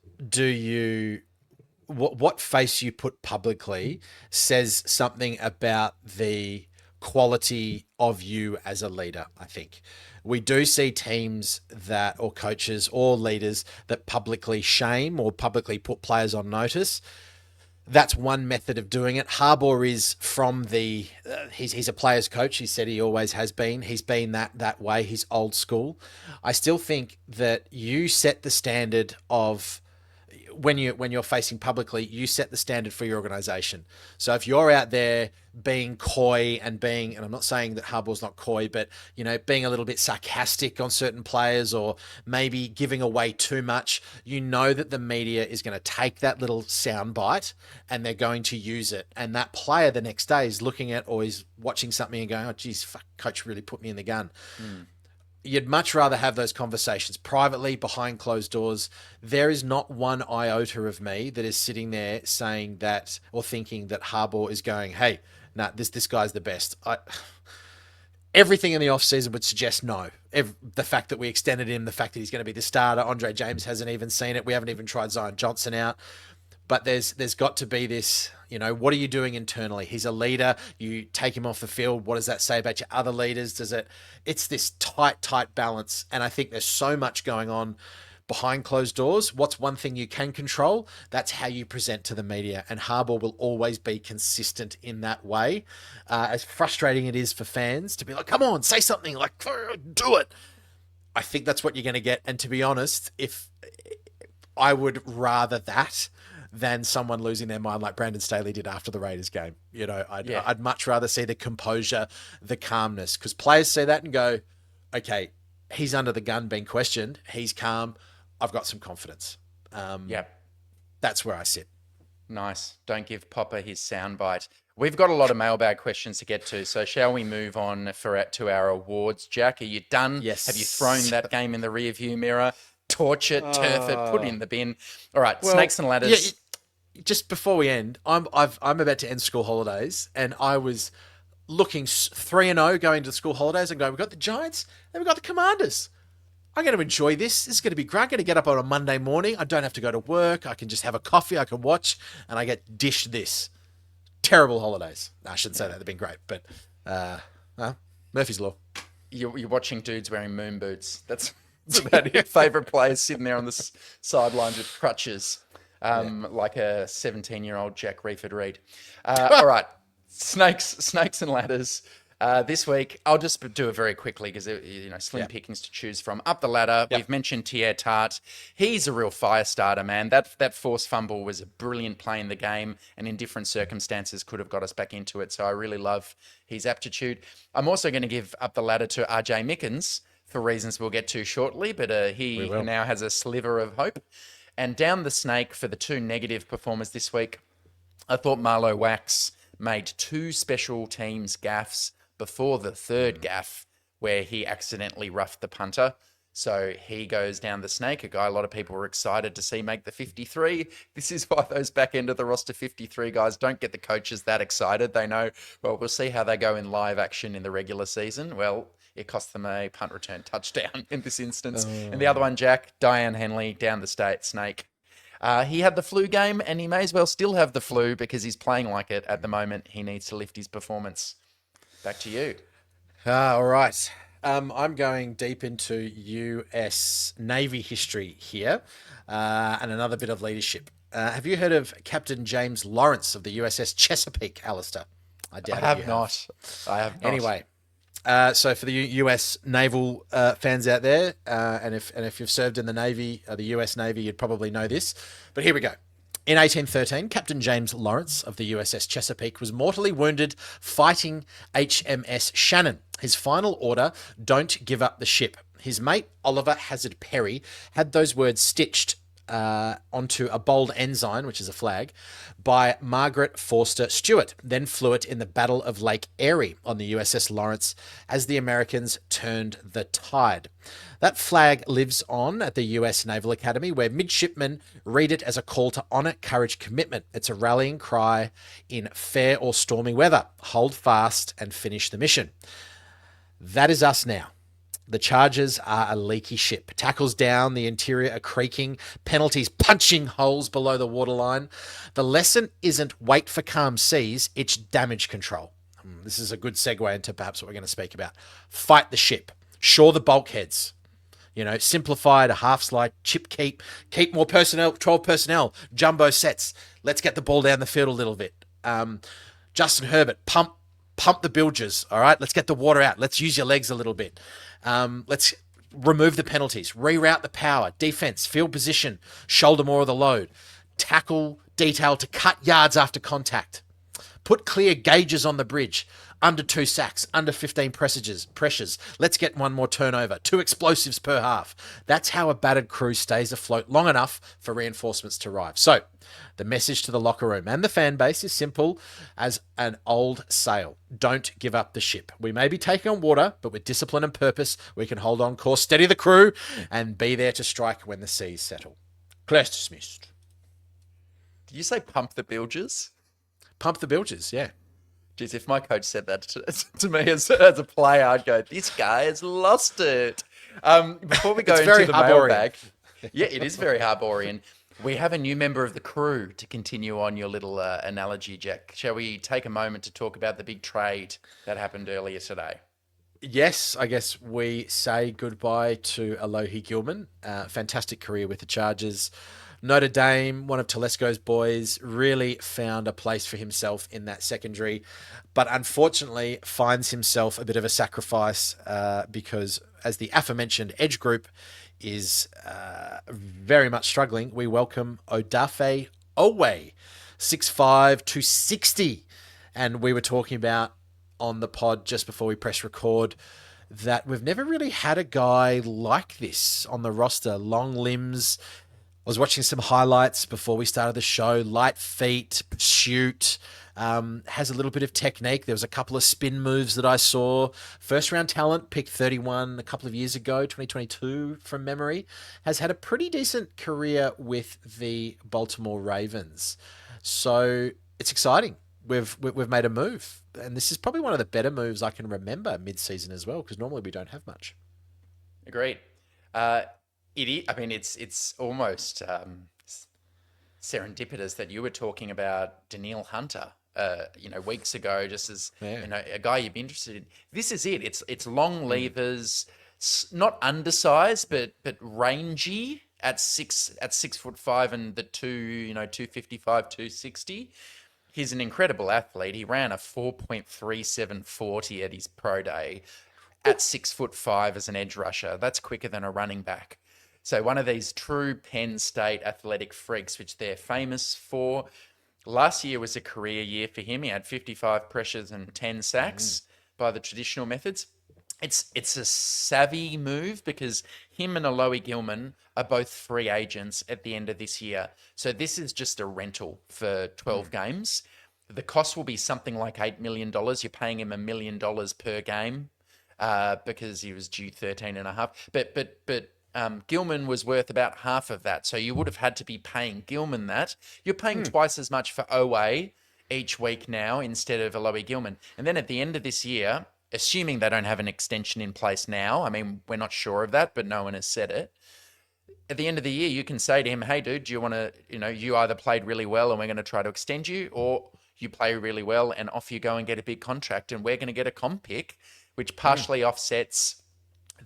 face you put publicly says something about the quality of you as a leader, I think. We do see teams or coaches or leaders that publicly shame or publicly put players on notice. That's one method of doing it. Harbaugh is from he's a player's coach. He said he always has been. He's been that way. He's old school. I still think that you set the standard of when you're facing publicly, you set the standard for your organization. So if you're out there being coy and I'm not saying that Harbaugh's not coy, but, you know, being a little bit sarcastic on certain players or maybe giving away too much, you know that the media is going to take that little sound bite and they're going to use it. And that player the next day is looking at or is watching something and going, oh, geez, fuck, coach really put me in the gun. you'd much rather have those conversations privately, behind closed doors. There is not one iota of me that is sitting there saying that or thinking that Harbaugh is going, hey, nah, this guy's the best. Everything in the offseason would suggest no. The fact that we extended him, the fact that he's going to be the starter, Andre James hasn't even seen it. We haven't even tried Zion Johnson out. But there's got to be this, what are you doing internally? He's a leader. You take him off the field. What does that say about your other leaders? It's this tight balance. And I think there's so much going on behind closed doors. What's one thing you can control? That's how you present to the media. And Harbaugh will always be consistent in that way. As frustrating it is for fans to be like, come on, say something, like, do it. I think that's what you're going to get. And to be honest, if I would rather that than someone losing their mind like Brandon Staley did after the Raiders game. I'd much rather see the composure, the calmness, because players see that and go, okay, he's under the gun being questioned. He's calm. I've got some confidence. That's where I sit. Nice. Don't give Popper his soundbite. We've got a lot of mailbag questions to get to, so shall we move on to our awards? Jack, are you done? Yes. Have you thrown that game in the rearview mirror? Torch it, turf it, put it in the bin. All right, snakes and ladders. Yeah, just before we end, I'm about to end school holidays, and I was looking 3-0 going to the school holidays and going, we've got the Giants and we've got the Commanders. I'm going to enjoy this. This is going to be great. I'm going to get up on a Monday morning. I don't have to go to work. I can just have a coffee. I can watch, and I get dished this. Terrible holidays. I shouldn't say that. They've been great, but Murphy's Law. You're watching dudes wearing moon boots. That's about your favourite players sitting there on the sidelines with crutches, like a 17-year-old Jack Reeford-Reed. All right, snakes and ladders. This week, I'll just do it very quickly because, slim pickings to choose from. Up the ladder, we've mentioned Tier Tart. He's a real fire starter, man. That forced fumble was a brilliant play in the game, and in different circumstances could have got us back into it. So I really love his aptitude. I'm also going to give up the ladder to RJ Mickens for reasons we'll get to shortly, but he now has a sliver of hope. And down the snake for the two negative performers this week, I thought Marlo Wax made two special teams gaffes before the third gaff where he accidentally roughed the punter. So he goes down the snake, a guy a lot of people were excited to see make the 53. This is why those back end of the roster 53 guys don't get the coaches that excited. They know, well, we'll see how they go in live action in the regular season. Well, it cost them a punt return touchdown in this instance. And the other one, Jack, Diane Henley, down the snake. He had the flu game, and he may as well still have the flu because he's playing like it at the moment. He needs to lift his performance. Back to you. All right. I'm going deep into US Navy history here and another bit of leadership. Have you heard of Captain James Lawrence of the USS Chesapeake, Alistair? I have not. Anyway, so for the US naval fans out there, and if you've served in the Navy, the US Navy, you'd probably know this. But here we go. In 1813, Captain James Lawrence of the USS Chesapeake was mortally wounded fighting HMS Shannon. His final order, don't give up the ship. His mate, Oliver Hazard Perry, had those words stitched onto a bold ensign, which is a flag, by Margaret Forster Stewart, then flew it in the Battle of Lake Erie on the USS Lawrence as the Americans turned the tide. That flag lives on at the US Naval Academy, where midshipmen read it as a call to honour, courage, commitment. It's a rallying cry in fair or stormy weather. Hold fast and finish the mission. That is us now. The Chargers are a leaky ship. Tackles down, the interior are creaking, penalties punching holes below the waterline. The lesson isn't wait for calm seas, it's damage control. This is a good segue into perhaps what we're going to speak about. Fight the ship. Shore the bulkheads. Simplify to half slide, chip keep more personnel, 12 personnel, jumbo sets. Let's get the ball down the field a little bit. Justin Herbert, pump the bilges, all right? Let's get the water out. Let's use your legs a little bit. Let's remove the penalties, reroute the power, defense, field position, shoulder more of the load, tackle detail to cut yards after contact, put clear gauges on the bridge, under 2 sacks, under 15 pressures. Let's get one more turnover, 2 explosives per half. That's how a battered crew stays afloat long enough for reinforcements to arrive. So the message to the locker room and the fan base is simple as an old sail. Don't give up the ship. We may be taking on water, but with discipline and purpose, we can hold on course, steady the crew, and be there to strike when the seas settle. Class dismissed. Did you say pump the bilges? Pump the bilges, yeah. Jeez, if my coach said that to me as a player, I'd go, this guy has lost it. Before we go It's into very the Harbaughian. mailbag, yeah, it is very Harbaughian. We have a new member of the crew to continue on your little analogy, Jack. Shall we take a moment to talk about the big trade that happened earlier today? Yes, I guess we say goodbye to Alohi Gilman. Fantastic career with the Chargers. Notre Dame, one of Telesco's boys, really found a place for himself in that secondary, but unfortunately finds himself a bit of a sacrifice because, as the aforementioned edge group is very much struggling, we welcome Odafe Oweh, 6'5", 260. And we were talking about on the pod just before we press record that we've never really had a guy like this on the roster. Long limbs. I was watching some highlights before we started the show. Light feet, pursuit, has a little bit of technique. There was a couple of spin moves that I saw. First round talent, picked 31 a couple of years ago, 2022 from memory. Has had a pretty decent career with the Baltimore Ravens. So it's exciting. We've made a move. And this is probably one of the better moves I can remember mid-season as well, because normally we don't have much. Agreed. It's almost serendipitous that you were talking about Daniil Hunter, weeks ago, just as a guy you'd be interested in. This is it. It's long levers, not undersized, but rangy at 6'5" and the 255, 260. He's an incredible athlete. He ran a 4.3740 at his pro day at 6'5" as an edge rusher. That's quicker than a running back. So one of these true Penn State athletic freaks, which they're famous for. Last year was a career year for him. He had 55 pressures and 10 sacks by the traditional methods. It's a savvy move because him and Alohi Gilman are both free agents at the end of this year. So this is just a rental for 12 games. The cost will be something like $8 million. You're paying him $1 million per game because he was due 13.5. But Gilman was worth about half of that. So you would have had to be paying Gilman that. You're paying twice as much for Oweh each week now instead of Alohi Gilman. And then at the end of this year, assuming they don't have an extension in place now, I mean, we're not sure of that, but no one has said it. At the end of the year, you can say to him, hey, dude, do you want to, you either played really well and we're going to try to extend you, or you play really well and off you go and get a big contract and we're going to get a comp pick, which partially offsets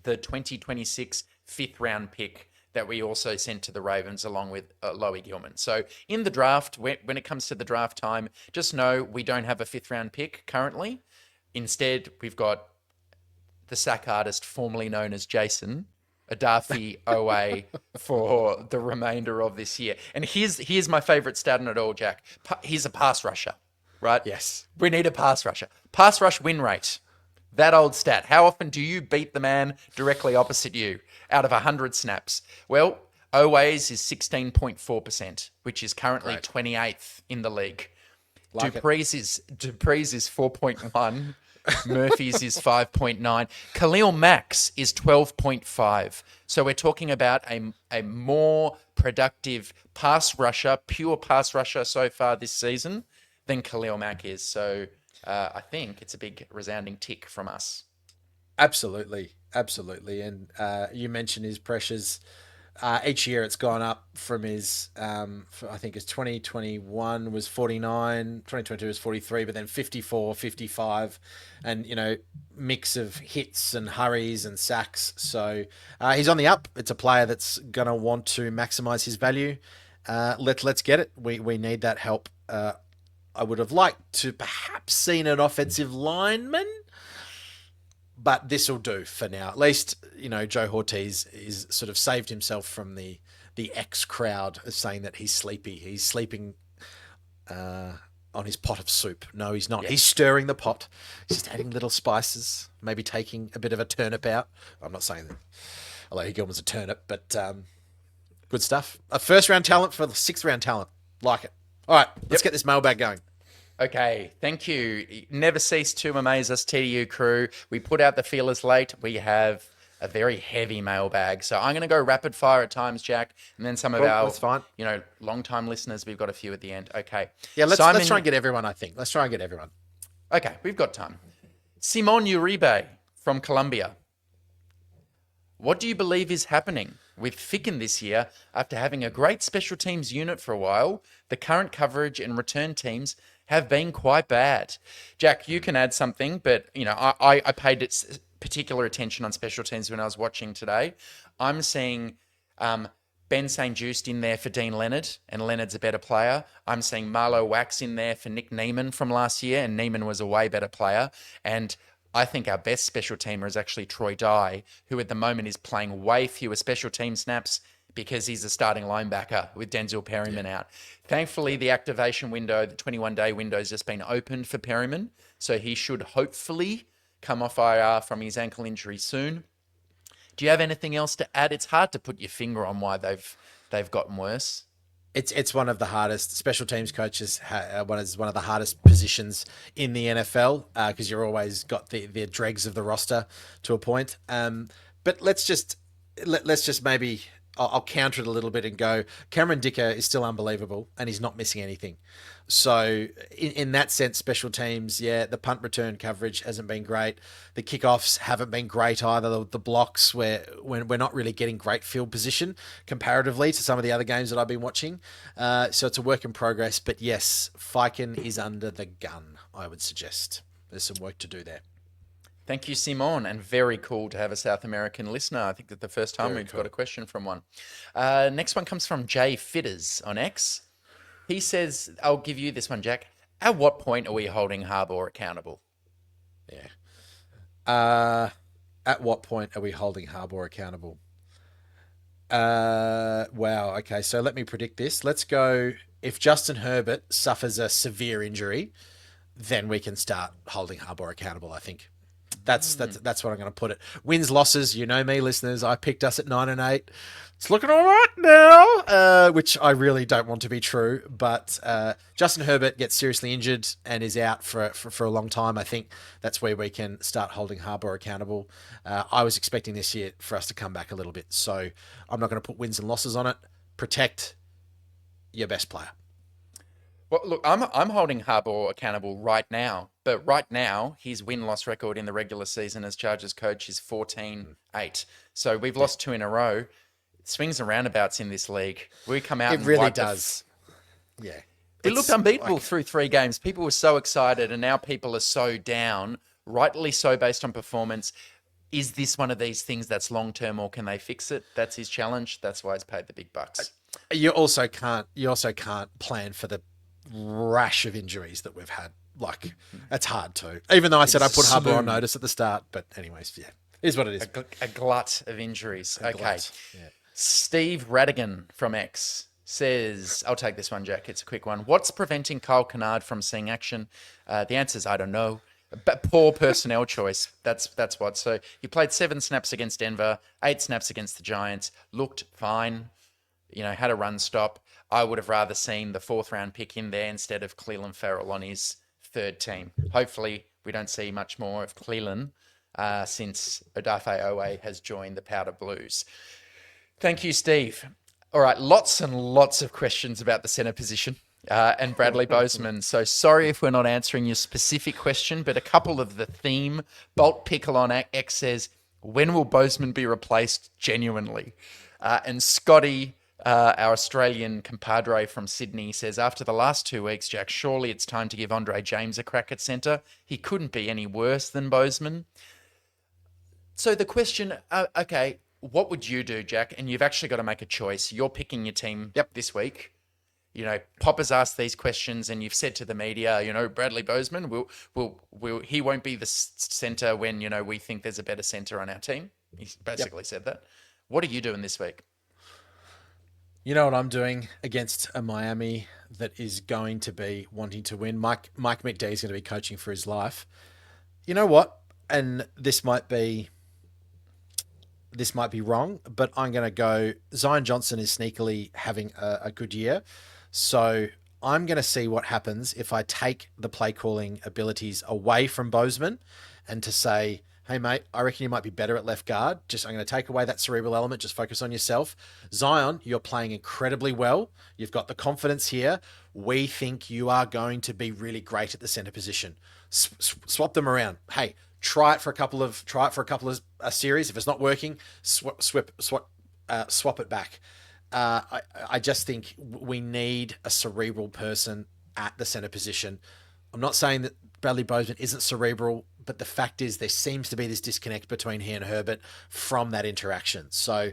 the 2026 fifth round pick that we also sent to the Ravens along with Alohi Gilman. So in the draft, when it comes to the draft time, just know we don't have a fifth round pick currently. Instead, we've got the sack artist formerly known as Jason, Odafe Oweh, for the remainder of this year. And here's my favorite stat in it all, Jack. He's a pass rusher, right? Yes. We need a pass rusher. Pass rush win rate. That old stat. How often do you beat the man directly opposite you out of 100 snaps? Well, Oweh's is 16.4%, which is currently 28th in the league. Dupree's is 4.1. Murphy's is 5.9. Khalil Mack's is 12.5. So we're talking about a more productive pass rusher, pure pass rusher so far this season than Khalil Mack is. So I think it's a big resounding tick from us. Absolutely. And you mentioned his pressures. Each year it's gone up from his, I think his 2021 was 49, 2022 was 43, but then 54, 55, and, mix of hits and hurries and sacks. So he's on the up. It's a player that's going to want to maximize his value. Let's get it. We need that help. I would have liked to perhaps seen an offensive lineman, but this will do for now. At least, Joe Hortiz is sort of saved himself from the X crowd of saying that he's sleepy. He's sleeping on his pot of soup. No, he's not. He's stirring the pot. He's just adding little spices, maybe taking a bit of a turnip out. I'm not saying that Alohi Gilman's a turnip, but good stuff. A first-round talent for the sixth-round talent. Like it. All right, let's get this mailbag going. Okay, thank you. Never cease to amaze us, TDU crew. We put out the feelers late. We have a very heavy mailbag. So I'm going to go rapid fire at times, Jack, and then some of our, that's fine. long-time listeners, we've got a few at the end. Okay. Yeah, let's try and get everyone, I think. Let's try and get everyone. Okay, we've got time. Simon Uribe from Colombia. What do you believe is happening with Ficken this year after having a great special teams unit for a while? The current coverage and return teams have been quite bad. Jack, you can add something, but I paid particular attention on special teams when I was watching today. I'm seeing Ben St. Just in there for Dean Leonard, and Leonard's a better player. I'm seeing Marlo Wax in there for Nick Neiman from last year, and Neiman was a way better player. And I think our best special teamer is actually Troy Dye, who at the moment is playing way fewer special team snaps because he's a starting linebacker with Denzel Perryman out. Thankfully, the activation window, the 21-day window, has just been opened for Perryman, so he should hopefully come off IR from his ankle injury soon. Do you have anything else to add? It's hard to put your finger on why they've gotten worse. It's one of the hardest special teams coaches. One of the hardest positions in the NFL because you're always got the dregs of the roster to a point. But let's just maybe I'll counter it a little bit and go. Cameron Dicker is still unbelievable and he's not missing anything. So in that sense, special teams, the punt return coverage hasn't been great. The kickoffs haven't been great either. The blocks when we're not really getting great field position comparatively to some of the other games that I've been watching. So it's a work in progress. But yes, Fiken is under the gun, I would suggest. There's some work to do there. Thank you, Simon, and very cool to have a South American listener. I think that the first time we've got a question from one. Next one comes from Jay Fitters on X. He says, I'll give you this one, Jack. At what point are we holding Harbaugh accountable? Yeah. At what point are we holding Harbaugh accountable? Wow. Okay, so let me predict this. Let's go. If Justin Herbert suffers a severe injury, then we can start holding Harbaugh accountable, I think. That's what I'm going to put it. Wins, losses, you know me, listeners. I picked us at 9-8. It's looking all right now, which I really don't want to be true. But Justin Herbert gets seriously injured and is out for a long time. I think that's where we can start holding Harbaugh accountable. I was expecting this year for us to come back a little bit, so I'm not going to put wins and losses on it. Protect your best player. Well, look, I'm holding Harbaugh accountable right now, but right now his win-loss record in the regular season as Chargers coach is 14-8. So we've lost 2 in a row. Swings and roundabouts in this league. We come out. It really does. Yeah, it looked unbeatable through 3 games. People were so excited, and now people are so down. Rightly so, based on performance. Is this one of these things that's long-term, or can they fix it? That's his challenge. That's why he's paid the big bucks. You also can't plan for the rash of injuries that we've had. Like, it's hard to. Even though I said I put Harbaugh on notice at the start, but anyways, yeah, it is what it is. A glut of injuries. Okay. Glut, yeah. Steve Radigan from X says, I'll take this one, Jack. It's a quick one. What's preventing Kyle Kennard from seeing action? The answer is I don't know. But poor personnel choice. That's what. So he played 7 snaps against Denver, 8 snaps against the Giants, looked fine, had a run stop. I would have rather seen the 4th round pick in there instead of Cleland Farrell on his 3rd team. Hopefully we don't see much more of Cleland since Odafe Oweh has joined the Powder Blues. Thank you, Steve. All right, lots and lots of questions about the center position and Bradley Bozeman. So sorry if we're not answering your specific question, but a couple of the theme. Bolt Pickle on X says, when will Bozeman be replaced genuinely? And Scotty, our Australian compadre from Sydney, says, after the last 2 weeks, Jack, surely it's time to give Andre James a crack at centre. He couldn't be any worse than Bozeman. So the question, okay, what would you do, Jack? And you've actually got to make a choice. You're picking your team this week. Popper's asked these questions and you've said to the media, Bradley Bozeman, he won't be the centre when, we think there's a better centre on our team. He's basically said that. What are you doing this week? You know what I'm doing against a Miami that is going to be wanting to win? Mike McD is going to be coaching for his life. You know what? And this might be wrong, but I'm going to go. Zion Johnson is sneakily having a good year. So I'm going to see what happens if I take the play calling abilities away from Bozeman and to say, hey, mate, I reckon you might be better at left guard. I'm going to take away that cerebral element. Just focus on yourself. Zion, you're playing incredibly well. You've got the confidence here. We think you are going to be really great at the center position. Swap them around. Hey, try it for a couple of series. If it's not working, swap it back. I just think we need a cerebral person at the center position. I'm not saying that Bradley Bozeman isn't cerebral, but the fact is there seems to be this disconnect between he and Herbert from that interaction. So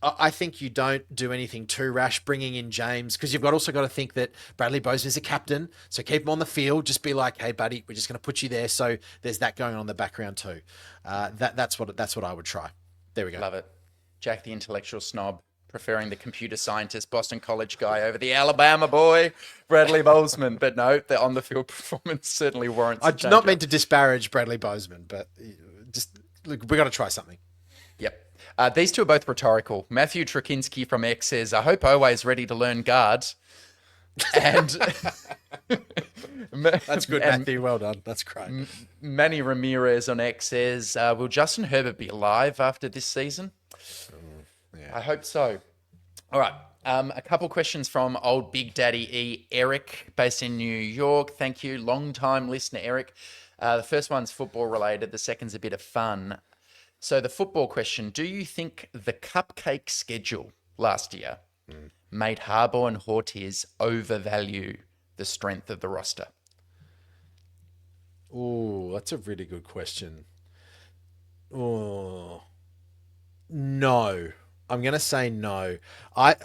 I think you don't do anything too rash bringing in James, because you've also got to think that Bradley Bozeman is a captain. So keep him on the field. Just be like, hey, buddy, we're just going to put you there. So there's that going on in the background too. That's what I would try. There we go. Love it. Jack, the intellectual snob, preferring the computer scientist, Boston College guy over the Alabama boy, Bradley Bozeman. But no, the on-the-field performance certainly warrants I did not mean to disparage Bradley Bozeman, but just look, we got to try something. Yep. These two are both rhetorical. Matthew Trukinski from X says, I hope Oweh is ready to learn guard. And that's good, Matthew. Well done. That's great. Manny Ramirez on X says, will Justin Herbert be alive after this season? Yeah. I hope so. All right. A couple questions from old Big Daddy E. Eric, based in New York. Thank you. Long-time listener, Eric. The first one's football related. The second's a bit of fun. So the football question, do you think the cupcake schedule last year made Harbaugh and Hortiz overvalue the strength of the roster? Oh, that's a really good question. Oh, no. I'm going to say no. I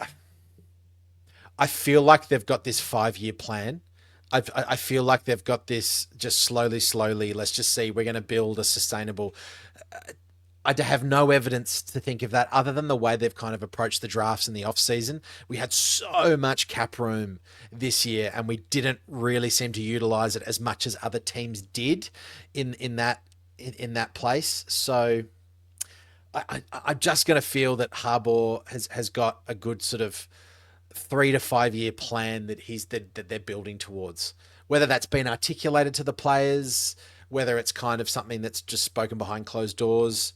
feel like they've got this 5-year plan. I feel like they've got this just slowly. Let's just see. We're going to build a sustainable... I have no evidence to think of that other than the way they've kind of approached the drafts in the off season. We had so much cap room this year and we didn't really seem to utilize it as much as other teams did in that place. So I'm just going to feel that Harbaugh has got a good sort of 3 to 5 year plan that they're building towards. Whether that's been articulated to the players, whether it's kind of something that's just spoken behind closed doors.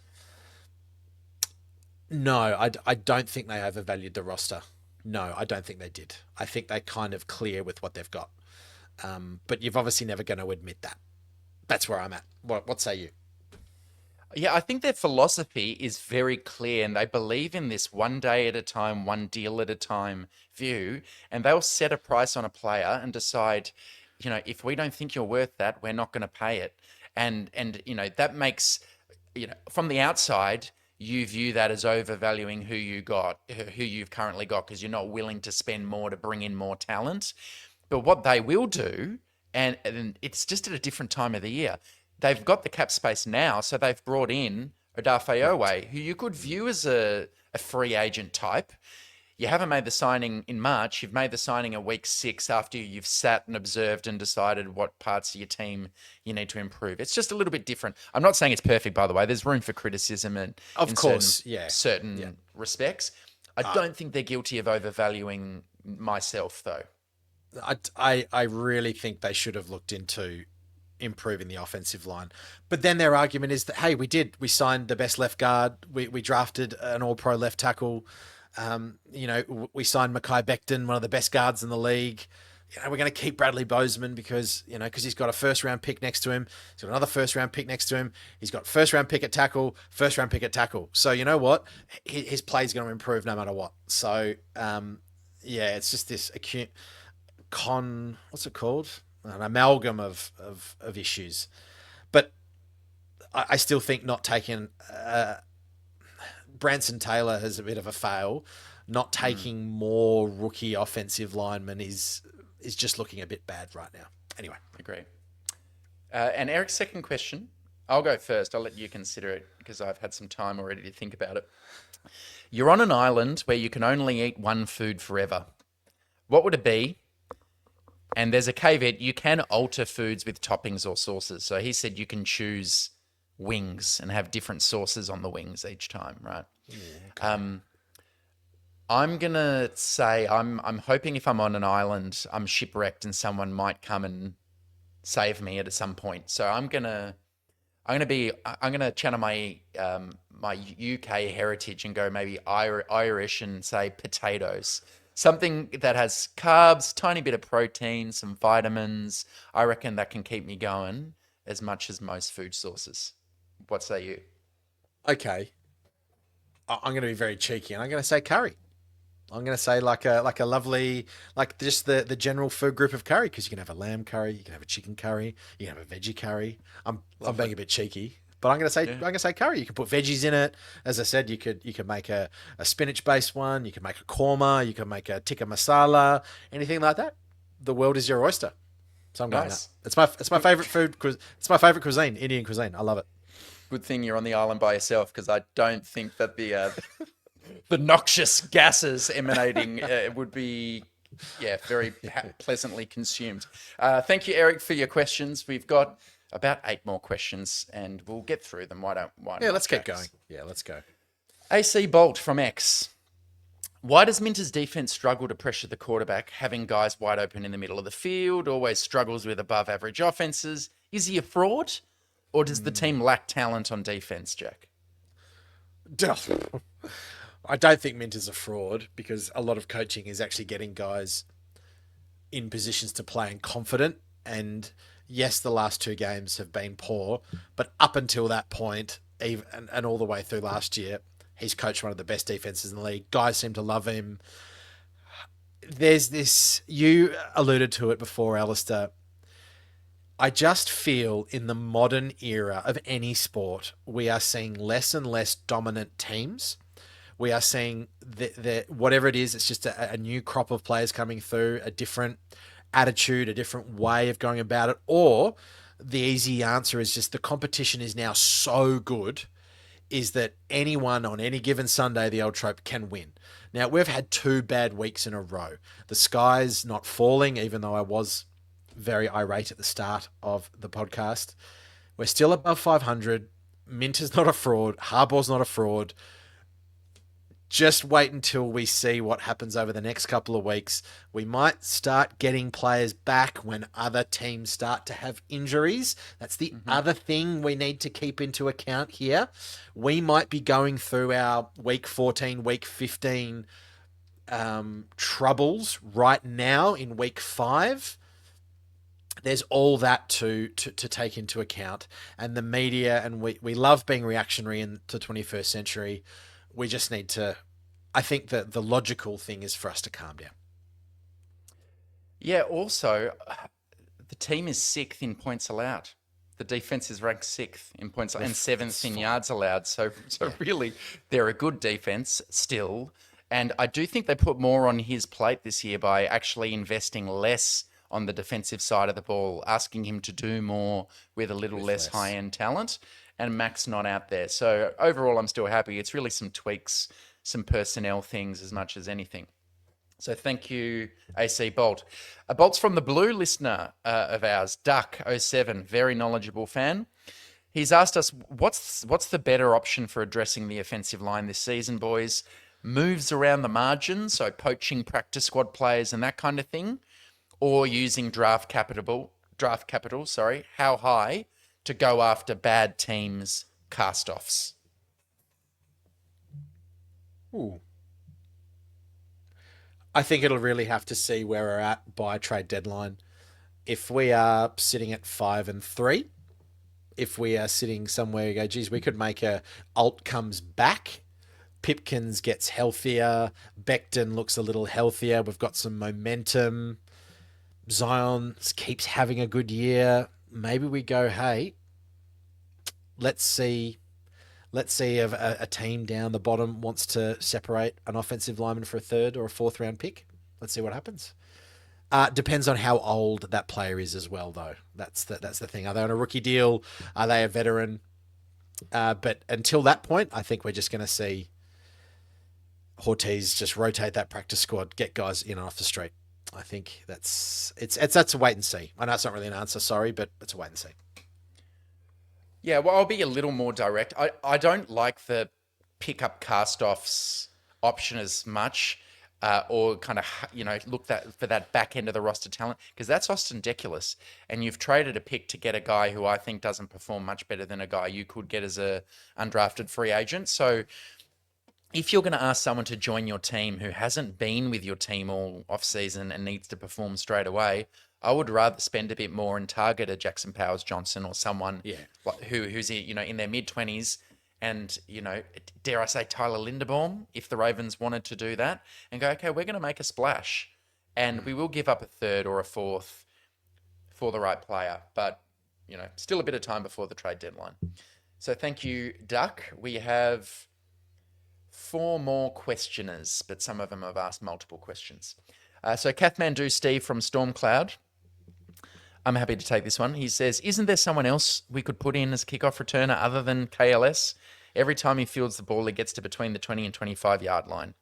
No, I don't think they overvalued the roster. No, I don't think they did. I think they're kind of clear with what they've got. But you've obviously never going to admit that. That's where I'm at. What say you? Yeah, I think their philosophy is very clear and they believe in this one day at a time, one deal at a time view. And they'll set a price on a player and decide, if we don't think you're worth that, we're not going to pay it. And that makes, from the outside, you view that as overvaluing who you've currently got, because you're not willing to spend more to bring in more talent. But what they will do, and it's just at a different time of the year, they've got the cap space now, so they've brought in Odafe Oweh, who you could view as a free agent type. You haven't made the signing in March. You've made the signing at week 6 after you've sat and observed and decided what parts of your team you need to improve. It's just a little bit different. I'm not saying it's perfect, by the way. There's room for criticism and certain respects. I don't think they're guilty of overvaluing myself, though. I really think they should have looked into improving the offensive line. But then their argument is that, hey, we signed the best left guard. We drafted an all-pro left tackle. We signed Mekhi Becton, one of the best guards in the league. We're going to keep Bradley Bozeman because he's got a first-round pick next to him. He's got another first-round pick next to him. He's got first-round pick at tackle, first-round pick at tackle. So you know what? His play's going to improve no matter what. So, it's just this acute what's it called? An amalgam of issues. But I still think not taking... Branson Taylor has a bit of a fail. Not taking more rookie offensive linemen is just looking a bit bad right now. Anyway. Agree. And Eric's second question, I'll go first. I'll let you consider it because I've had some time already to think about it. You're on an island where you can only eat one food forever. What would it be? And there's a caveat. You can alter foods with toppings or sauces. So he said you can choose wings and have different sauces on the wings each time, right? Okay. I'm going to say I'm hoping if I'm on an island, I'm shipwrecked and someone might come and save me at some point. So I'm going to channel my my UK heritage and go maybe Irish and say potatoes. Something that has carbs, tiny bit of protein, some vitamins. I reckon that can keep me going as much as most food sources. What say you? Okay. I'm going to be very cheeky and I'm going to say curry. I'm going to say like a lovely, like just the general food group of curry, because you can have a lamb curry, you can have a chicken curry, you can have a veggie curry. I'm being a bit cheeky, but I'm going to say curry. You can put veggies in it. As I said, you could make a spinach based one. You can make a korma. You can make a tikka masala. Anything like that. The world is your oyster. So I'm going Nice. that. It's my favorite food. It's my favorite cuisine, Indian cuisine. I love it. Good thing you're on the island by yourself, because I don't think that the noxious gases emanating would be, very pleasantly consumed. Thank you, Eric, for your questions. We've got about 8 more questions, and we'll get through them. Why not? Let's get going. Yeah, let's go. AC Bolt from X. Why does Minter's defense struggle to pressure the quarterback, having guys wide open in the middle of the field, always struggles with above average offenses? Is he a fraud, or does the team lack talent on defense, Jack? I don't think Minter's a fraud, because a lot of coaching is actually getting guys in positions to play and confident. And yes, the last 2 games have been poor, but up until that point, even and all the way through last year, he's coached one of the best defenses in the league. Guys seem to love him. There's this, you alluded to it before, Alistair. I just feel in the modern era of any sport, we are seeing less and less dominant teams. We are seeing that whatever it is, it's just a new crop of players coming through, a different attitude, a different way of going about it. Or the easy answer is just the competition is now so good, is that anyone on any given Sunday, the old trope, can win. Now, we've had 2 bad weeks in a row. The sky's not falling, even though I was very irate at the start of the podcast. We're still above 500. Minter's not a fraud. Harbaugh's not a fraud. Just wait until we see what happens over the next couple of weeks. We might start getting players back when other teams start to have injuries. That's the other thing we need to keep into account here. We might be going through our week 14, week 15 troubles right now in week 5. There's all that to take into account. And the media, and we love being reactionary in the 21st century. We just need to, I think that the logical thing is for us to calm down. Yeah, also, the team is 6th in points allowed. The defense is ranked 6th in points and 7th in yards allowed. So really, they're a good defense still. And I do think they put more on his plate this year by actually investing less on the defensive side of the ball, asking him to do more with a little less high-end talent. And Mac's not out there. So overall, I'm still happy. It's really some tweaks, some personnel things as much as anything. So thank you, AC Bolt. Bolt's from the Blue listener of ours, Duck07, very knowledgeable fan. He's asked us, what's the better option for addressing the offensive line this season, boys? Moves around the margin, so poaching practice squad players and that kind of thing, or using draft capital, how high to go after bad teams' cast-offs? Ooh. I think it'll really have to see where we're at by trade deadline. If we are sitting at 5-3, if we are sitting somewhere, you go, geez, we could make Alt comes back, Pipkins gets healthier, Becton looks a little healthier, we've got some momentum, Zion keeps having a good year. Maybe we go, hey, let's see if a team down the bottom wants to separate an offensive lineman for a 3rd or a 4th round pick. Let's see what happens. Depends on how old that player is as well, though. That's the thing. Are they on a rookie deal? Are they a veteran? But until that point, I think we're just going to see Ortiz just rotate that practice squad, get guys in and off the street. I think that's a wait and see. I know it's not really an answer, sorry, but it's a wait and see. Yeah, well, I'll be a little more direct. I don't like the pick-up cast-offs option as much, or kind of, look for that back end of the roster talent, because that's ostentatious, and you've traded a pick to get a guy who I think doesn't perform much better than a guy you could get as a undrafted free agent. So if you're going to ask someone to join your team who hasn't been with your team all off-season and needs to perform straight away, I would rather spend a bit more and target a Jackson Powers-Johnson or someone who's in their mid-20s and, dare I say Tyler Linderbaum, if the Ravens wanted to do that, and go, okay, we're going to make a splash and we will give up a third or a fourth for the right player. But, still a bit of time before the trade deadline. So thank you, Duck. We have 4 more questioners, but some of them have asked multiple questions. So Kathmandu Steve from Stormcloud. I'm happy to take this one. He says, isn't there someone else we could put in as kickoff returner other than KLS? Every time he fields the ball, he gets to between the 20 and 25 yard line.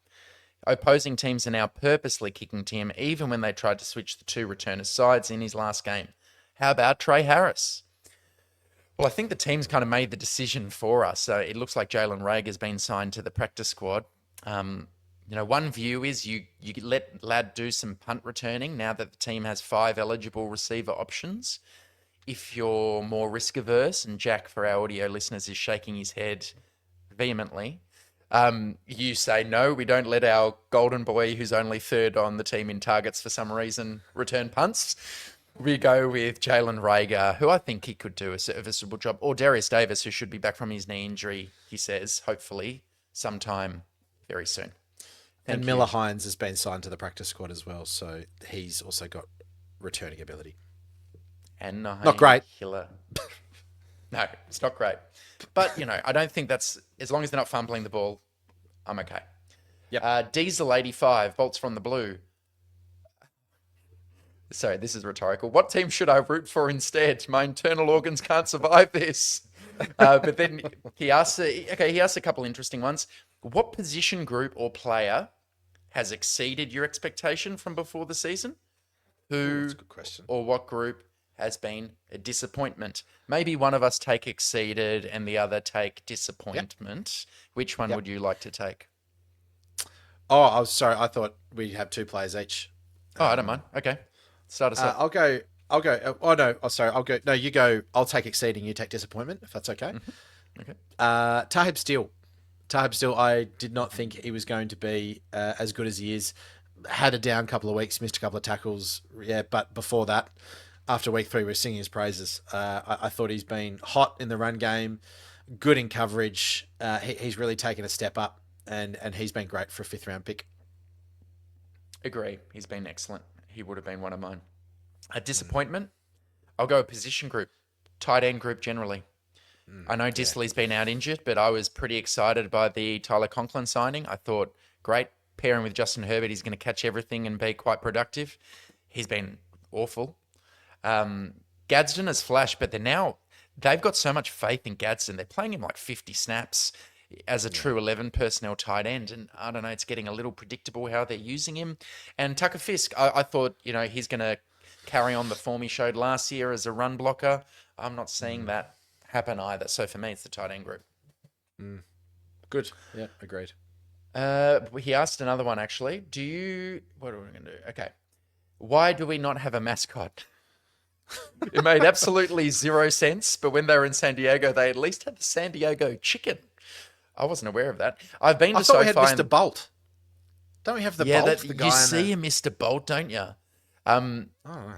Opposing teams are now purposely kicking to him, even when they tried to switch the 2 returners' sides in his last game. How about Trey Harris? Well, I think the team's kind of made the decision for us. It looks like Jalen Rager has been signed to the practice squad. One view is you let Ladd do some punt returning now that the team has 5 eligible receiver options. If you're more risk averse, and Jack, for our audio listeners, is shaking his head vehemently, you say, no, we don't let our golden boy, who's only 3rd on the team in targets for some reason, return punts. We go with Jalen Rager, who I think he could do a serviceable job, or Darius Davis, who should be back from his knee injury, he says, hopefully sometime very soon. And Miller Hines has been signed to the practice squad as well, so he's also got returning ability. And not great. Killer. No, it's not great. But, I don't think that's, as long as they're not fumbling the ball, I'm okay. Yep. Diesel 85, bolts from the blue. Sorry, this is rhetorical. What team should I root for instead? My internal organs can't survive this. But then he asks a couple interesting ones. What position group or player has exceeded your expectation from before the season? That's a good question. Or what group has been a disappointment? Maybe one of us take exceeded and the other take disappointment. Yep. Which one would you like to take? Oh, I was sorry. I thought we'd have 2 players each. I don't mind. Okay. Start us up. I'll go. Oh, no. Oh, sorry. I'll go. No, you go. I'll take exceeding. You take disappointment, if that's okay. Mm-hmm. Okay. Tahib Steele, I did not think he was going to be as good as he is. Had a down couple of weeks, missed a couple of tackles. Yeah, but before that, after week 3, we were singing his praises. I thought he's been hot in the run game, good in coverage. He's really taken a step up, and he's been great for a 5th round pick. Agree. He's been excellent. He would have been one of mine. A disappointment? I'll go a position group, tight end group generally. I know Disley's been out injured, but I was pretty excited by the Tyler Conklin signing. I thought, great, pairing with Justin Herbert, he's going to catch everything and be quite productive. He's been awful. Gadsden has flashed, but they've got so much faith in Gadsden. They're playing him like 50 snaps as a true 11 personnel tight end. And I don't know, it's getting a little predictable how they're using him. And Tucker Fisk, I thought, he's going to carry on the form he showed last year as a run blocker. I'm not seeing that happen either. So for me, it's the tight end group. Good. Yeah, agreed. He asked another one, actually. What are we going to do? Okay. Why do we not have a mascot? It made absolutely 0 sense, but when they were in San Diego, they at least had the San Diego chicken. I wasn't aware of that. I've been to SoFi. I thought we had Mr. Bolt. Don't we have the Bolt? The guy you see a Mr. Bolt, don't you?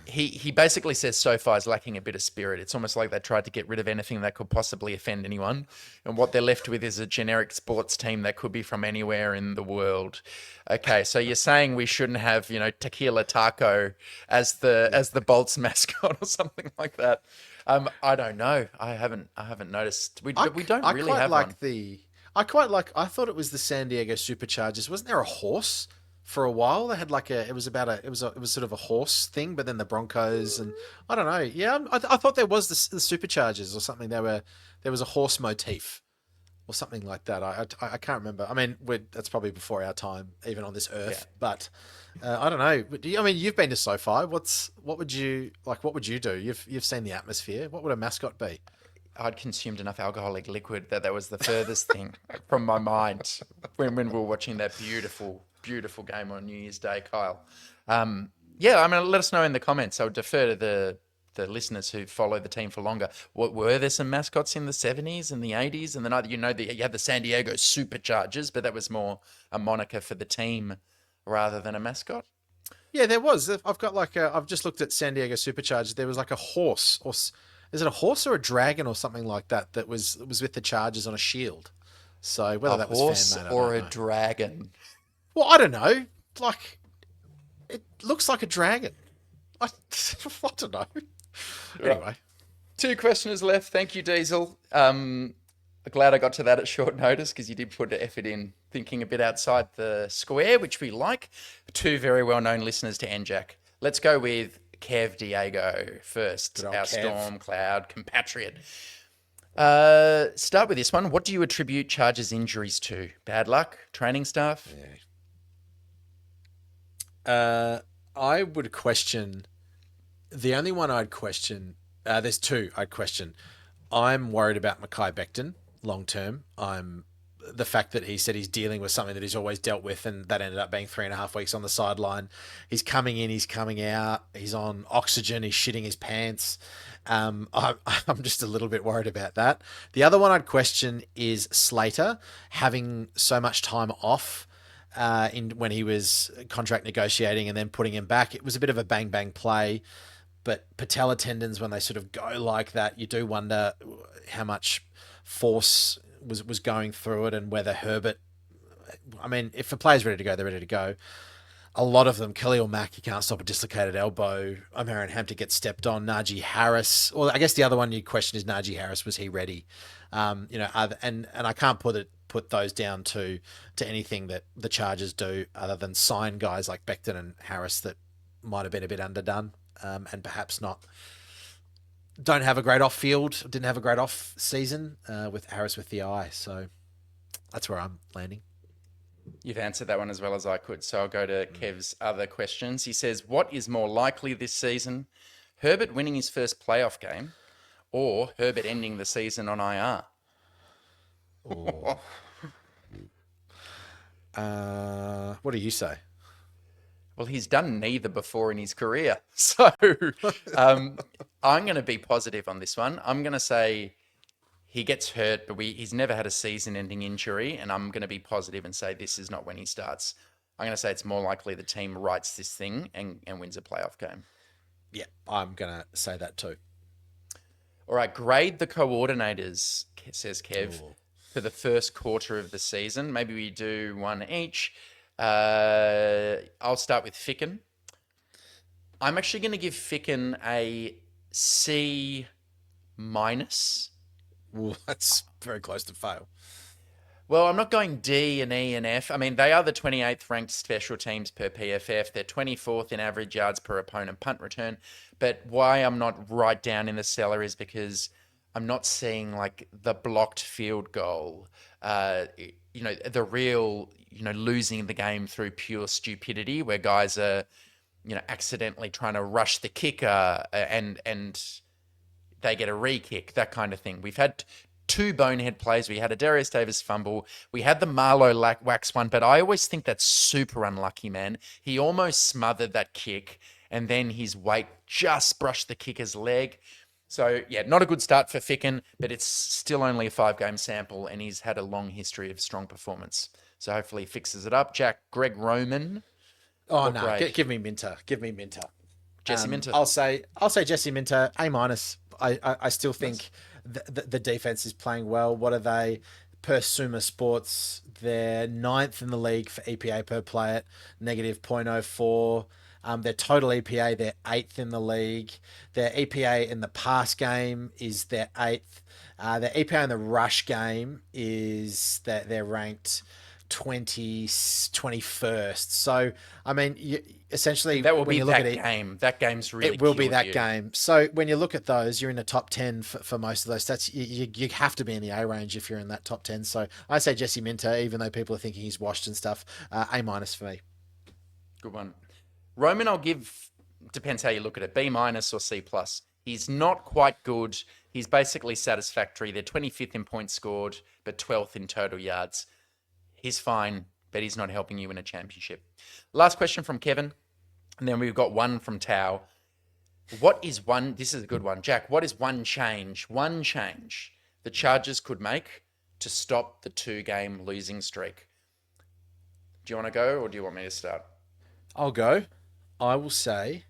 He basically says SoFi is lacking a bit of spirit. It's almost like they tried to get rid of anything that could possibly offend anyone, and what they're left with is a generic sports team that could be from anywhere in the world. Okay, so you're saying we shouldn't have Tequila Taco as the Bolts mascot or something like that? I don't know. I haven't noticed. We don't really have one. I thought it was the San Diego Superchargers. Wasn't there a horse for a while. They had like it was sort of a horse thing, but then the Broncos and I don't know. Yeah, I thought there was the Superchargers or something. There was a horse motif or something like that. I can't remember. I mean, that's probably before our time, even on this earth. Yeah. But I don't know. I mean, you've been to SoFi. What would you do? You've seen the atmosphere. What would a mascot be? I'd consumed enough alcoholic liquid that was the furthest thing from my mind when we were watching that beautiful, beautiful game on New Year's Day, Kyle. Yeah, I mean, let us know in the comments. I would defer to the listeners who follow the team for longer. Were there some mascots in the 70s and the 80s and the night? You had the San Diego Superchargers, but that was more a moniker for the team rather than a mascot. Yeah, there was. I've just looked at San Diego Superchargers. There was like a horse, or is it a horse or a dragon or something like that was with the Chargers on a shield. So whether that was fan-made or a dragon. Well, I don't know. Like, it looks like a dragon. I don't know. Anyway. 2 questioners left. Thank you, Diesel. Glad I got to that at short notice because you did put an effort in thinking a bit outside the square, which we like. 2 very well-known listeners to NJack. Let's go with Kev Diego first, our Kev. Storm Cloud compatriot. Start with this one. What do you attribute Chargers injuries to? Bad luck? Training staff? Yeah. I would question... The only one I'd question... there's 2 I'd question. I'm worried about Mekhi Becton long term. The fact that he said he's dealing with something that he's always dealt with, and that ended up being 3.5 weeks on the sideline. He's coming in, he's coming out, he's on oxygen, he's shitting his pants. I'm just a little bit worried about that. The other one I'd question is Slater having so much time off when he was contract negotiating and then putting him back. It was a bit of a bang play, but patella tendons, when they sort of go like that, you do wonder how much force was going through it, and whether Herbert, I mean, if a player's ready to go, they're ready to go. A lot of them, Khalil Mack, you can't stop a dislocated elbow. Omarion Hampton gets stepped on. Najee Harris, or I guess the other one you question is Najee Harris, was he ready? And I can't put those down to anything that the Chargers do other than sign guys like Becton and Harris that might have been a bit underdone, and perhaps don't have a great didn't have a great off season with Harris with the eye. So that's where I'm landing. You've answered that one as well as I could. So I'll go to Kev's other questions. He says, what is more likely this season? Herbert winning his first playoff game or Herbert ending the season on IR? What do you say? Well, he's done neither before in his career. So I'm going to be positive on this one. I'm going to say he gets hurt, but he's never had a season-ending injury, and I'm going to be positive and say this is not when he starts. I'm going to say it's more likely the team writes this thing and wins a playoff game. Yeah, I'm going to say that too. All right, grade the coordinators, says Kev, for the first quarter of the season. Maybe we do one each. I'll start with Ficken. I'm actually going to give Ficken a C-. Ooh, that's very close to fail. Well, I'm not going D and E and F. I mean, they are the 28th ranked special teams per PFF. They're 24th in average yards per opponent punt return. But why I'm not right down in the cellar is because I'm not seeing like the blocked field goal, the real, losing the game through pure stupidity where guys are, accidentally trying to rush the kicker and they get a re-kick, that kind of thing. We've had 2 bonehead plays. We had a Darius Davis fumble. We had the Marlowe wax one, but I always think that's super unlucky, man. He almost smothered that kick, and then his weight just brushed the kicker's leg. So, yeah, not a good start for Ficken, but it's still only a 5-game sample, and he's had a long history of strong performance. So hopefully he fixes it up. Greg Roman. Oh, no, give me Minter. Jesse Minter. I'll say Jesse Minter, A-. I still think the defense is playing well. What are they? Per Summa Sports, they're 9th in the league for EPA per play at negative 0.04. Their total EPA, they're 8th in the league. Their EPA in the pass game is their 8th. Their EPA in the rush game is that they're ranked 21st. So, I mean, essentially, That will when be you look that at game. That game's really it will be killed that you. game. So when you look at those, you're in the top 10 for most of those stats. You have to be in the A range if you're in that top 10. So I say Jesse Minter, even though people are thinking he's washed and stuff, A- for me. Good one. Roman, I'll give, depends how you look at it, B- or C+. He's not quite good. He's basically satisfactory. They're 25th in points scored, but 12th in total yards. He's fine, but he's not helping you win a championship. Last question from Kevin. And then we've got one from Tao. This is a good one. Jack, what is one change the Chargers could make to stop the 2-game losing streak? Do you want to go or do you want me to start? I'll go. I will say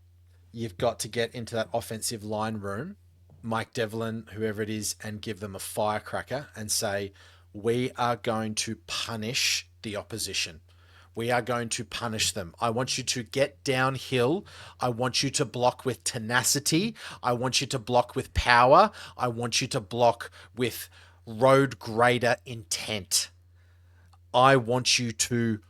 you've got to get into that offensive line room, Mike Devlin, whoever it is, and give them a firecracker and say, we are going to punish the opposition. We are going to punish them. I want you to get downhill. I want you to block with tenacity. I want you to block with power. I want you to block with road grader intent. I want you to,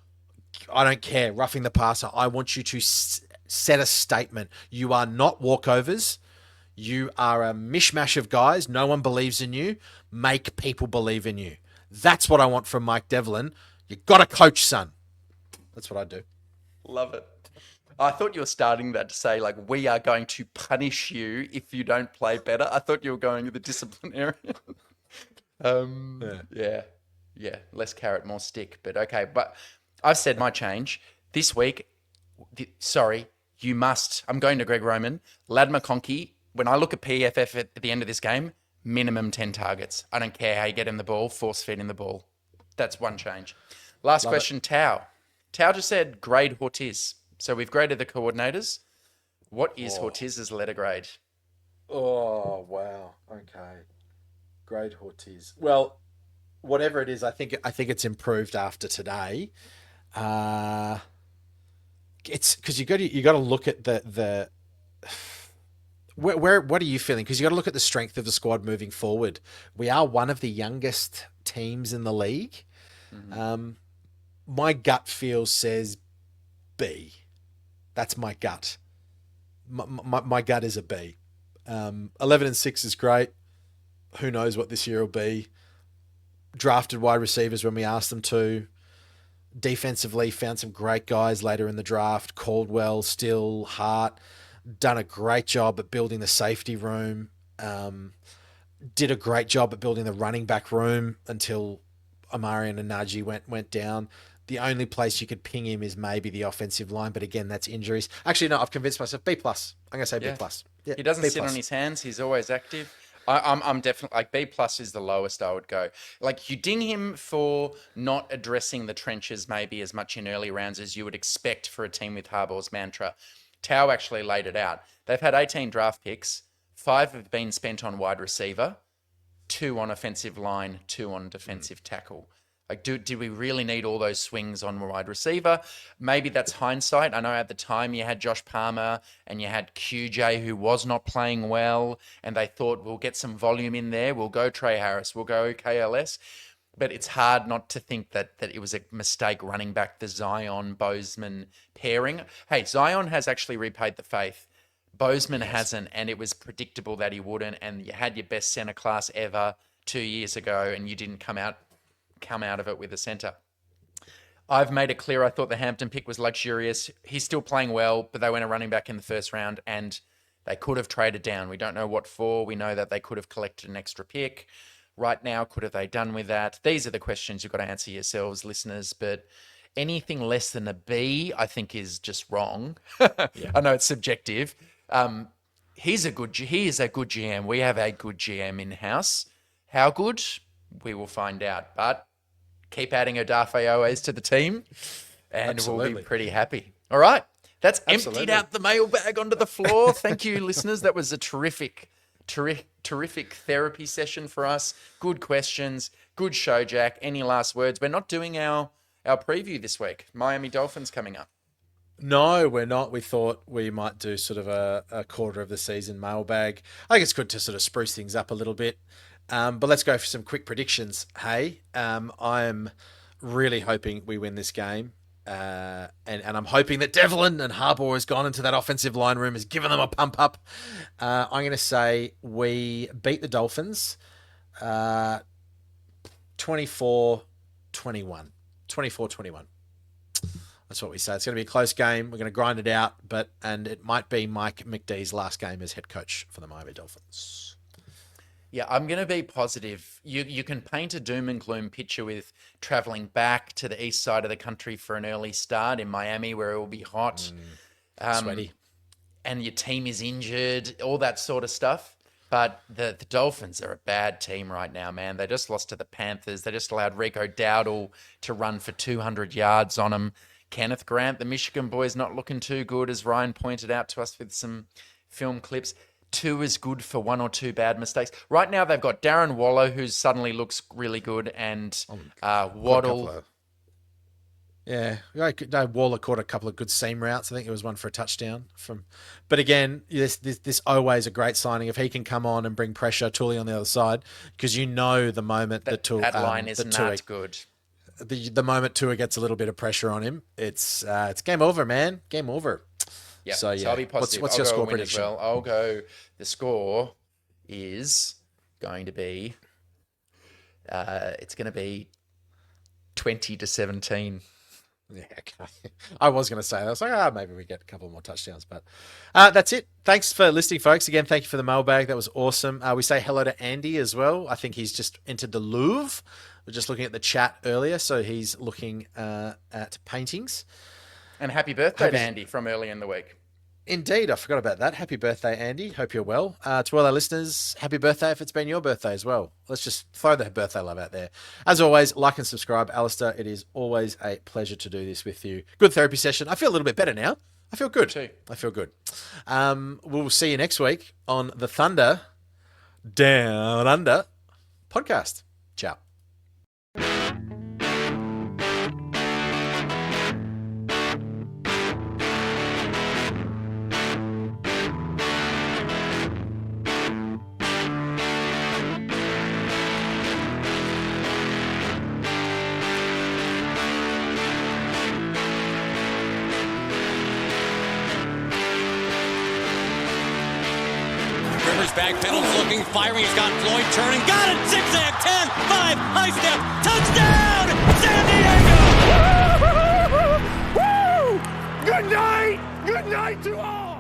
I don't care, roughing the passer. I want you to set a statement. You are not walkovers. You are a mishmash of guys. No one believes in you. Make people believe in you. That's what I want from Mike Devlin. You got to coach, son. That's what I do. Love it. I thought you were starting that to say, like, we are going to punish you if you don't play better. I thought you were going with the disciplinarian. Yeah. Less carrot, more stick. But okay. But I've said my change this week. You must. I'm going to Greg Roman. Lad McConkey, when I look at PFF at the end of this game, minimum 10 targets. I don't care how you get him the ball, force feed him the ball. That's one change. Last question, Tao. Tao just said grade Hortiz. So we've graded the coordinators. What is Hortiz's letter grade? Oh, wow. Okay. Grade Hortiz. Well, whatever it is, I think it's improved after today. It's because you got to look at the where what are you feeling? Because you got to look at the strength of the squad moving forward. We are one of the youngest teams in the league. Mm-hmm. My gut feel says B. That's my gut. My gut is a B. 11-6 is great. Who knows what this year will be? Drafted wide receivers when we asked them to. Defensively, found some great guys later in the draft. Caldwell, Still, Hart. Done a great job at building the safety room. Did a great job at building the running back room until Omarion and Najee went down. The only place you could ping him is maybe the offensive line, but again, that's injuries. Actually, no, I've convinced myself. B+. I'm going to say B+. Yeah, he doesn't B+. sit on his hands. He's always active. I'm definitely, like, B+ is the lowest I would go. Like, you ding him for not addressing the trenches maybe as much in early rounds as you would expect for a team with Harbaugh's mantra. Tao actually laid it out. They've had 18 draft picks. 5 have been spent on wide receiver, 2 on offensive line, 2 on defensive tackle. Like, did we really need all those swings on wide receiver? Maybe that's hindsight. I know at the time you had Josh Palmer and you had QJ who was not playing well, and they thought, we'll get some volume in there. We'll go Trey Harris. We'll go KLS. But it's hard not to think that it was a mistake running back the Zion-Bozeman pairing. Hey, Zion has actually repaid the faith. Bozeman hasn't, and it was predictable that he wouldn't. And you had your best center class ever 2 years ago, and you didn't come out of it with a center. I've made it clear I thought the Hampton pick was luxurious. He's still playing well, but they went a running back in the first round, and they could have traded down. We don't know what for. We know that they could have collected an extra pick. Right now, could have they done with that? These are the questions you've got to answer yourselves, listeners, but anything less than a B, I think, is just wrong. I know it's subjective. He is a good GM. We have a good GM in-house. How good? We will find out. But keep adding Odafe Owehs to the team, and we'll be pretty happy. All right. That's emptied out the mailbag onto the floor. Thank you, listeners. That was a terrific therapy session for us. Good questions. Good show, Jack. Any last words? We're not doing our preview this week. Miami Dolphins coming up. No, we're not. We thought we might do sort of a quarter of the season mailbag. I think it's good to sort of spruce things up a little bit. But let's go for some quick predictions. Hey, I'm really hoping we win this game. And I'm hoping that Devlin and Harbaugh has gone into that offensive line room, has given them a pump up. I'm going to say we beat the Dolphins 24-21. 24-21. That's what we say. It's going to be a close game. We're going to grind it out, and it might be Mike McDee's last game as head coach for the Miami Dolphins. Yeah, I'm going to be positive. You can paint a doom and gloom picture with traveling back to the east side of the country for an early start in Miami where it will be hot. Sweaty. And your team is injured, all that sort of stuff. But the Dolphins are a bad team right now, man. They just lost to the Panthers. They just allowed Rico Dowdle to run for 200 yards on them. Kenneth Grant, the Michigan boy, is not looking too good, as Ryan pointed out to us with some film clips. Two is good for one or two bad mistakes. Right now, they've got Darren Waller, who suddenly looks really good, and Waddle. Waller caught a couple of good seam routes. I think it was one for a touchdown. But again, this Oweh is a great signing. If he can come on and bring pressure, Tully on the other side, because the moment that line is not good. The moment Tua gets a little bit of pressure on him, it's game over, man. Game over. Yeah. So I'll be positive. What's your score prediction? prediction? I'll go. The score is going to be. It's going to be 20-17. Yeah, okay. I was going to say that. I was like, maybe we get a couple more touchdowns, but that's it. Thanks for listening, folks. Again, thank you for the mailbag. That was awesome. We say hello to Andy as well. I think he's just entered the Louvre. We're just looking at the chat earlier, so he's looking at paintings. And happy birthday to Andy from early in the week. Indeed, I forgot about that. Happy birthday, Andy. Hope you're well. To all our listeners, happy birthday if it's been your birthday as well. Let's just throw the birthday love out there. As always, like and subscribe. Alistair, it is always a pleasure to do this with you. Good therapy session. I feel a little bit better now. I feel good. Me too. I feel good. We'll see you next week on the Thunder Down Under podcast. Ciao. Back pedals looking, firing. He's got Floyd turning. Got it! Zigzag, 10, 5, high step, touchdown! San Diego! Woo! Good night! Good night to all!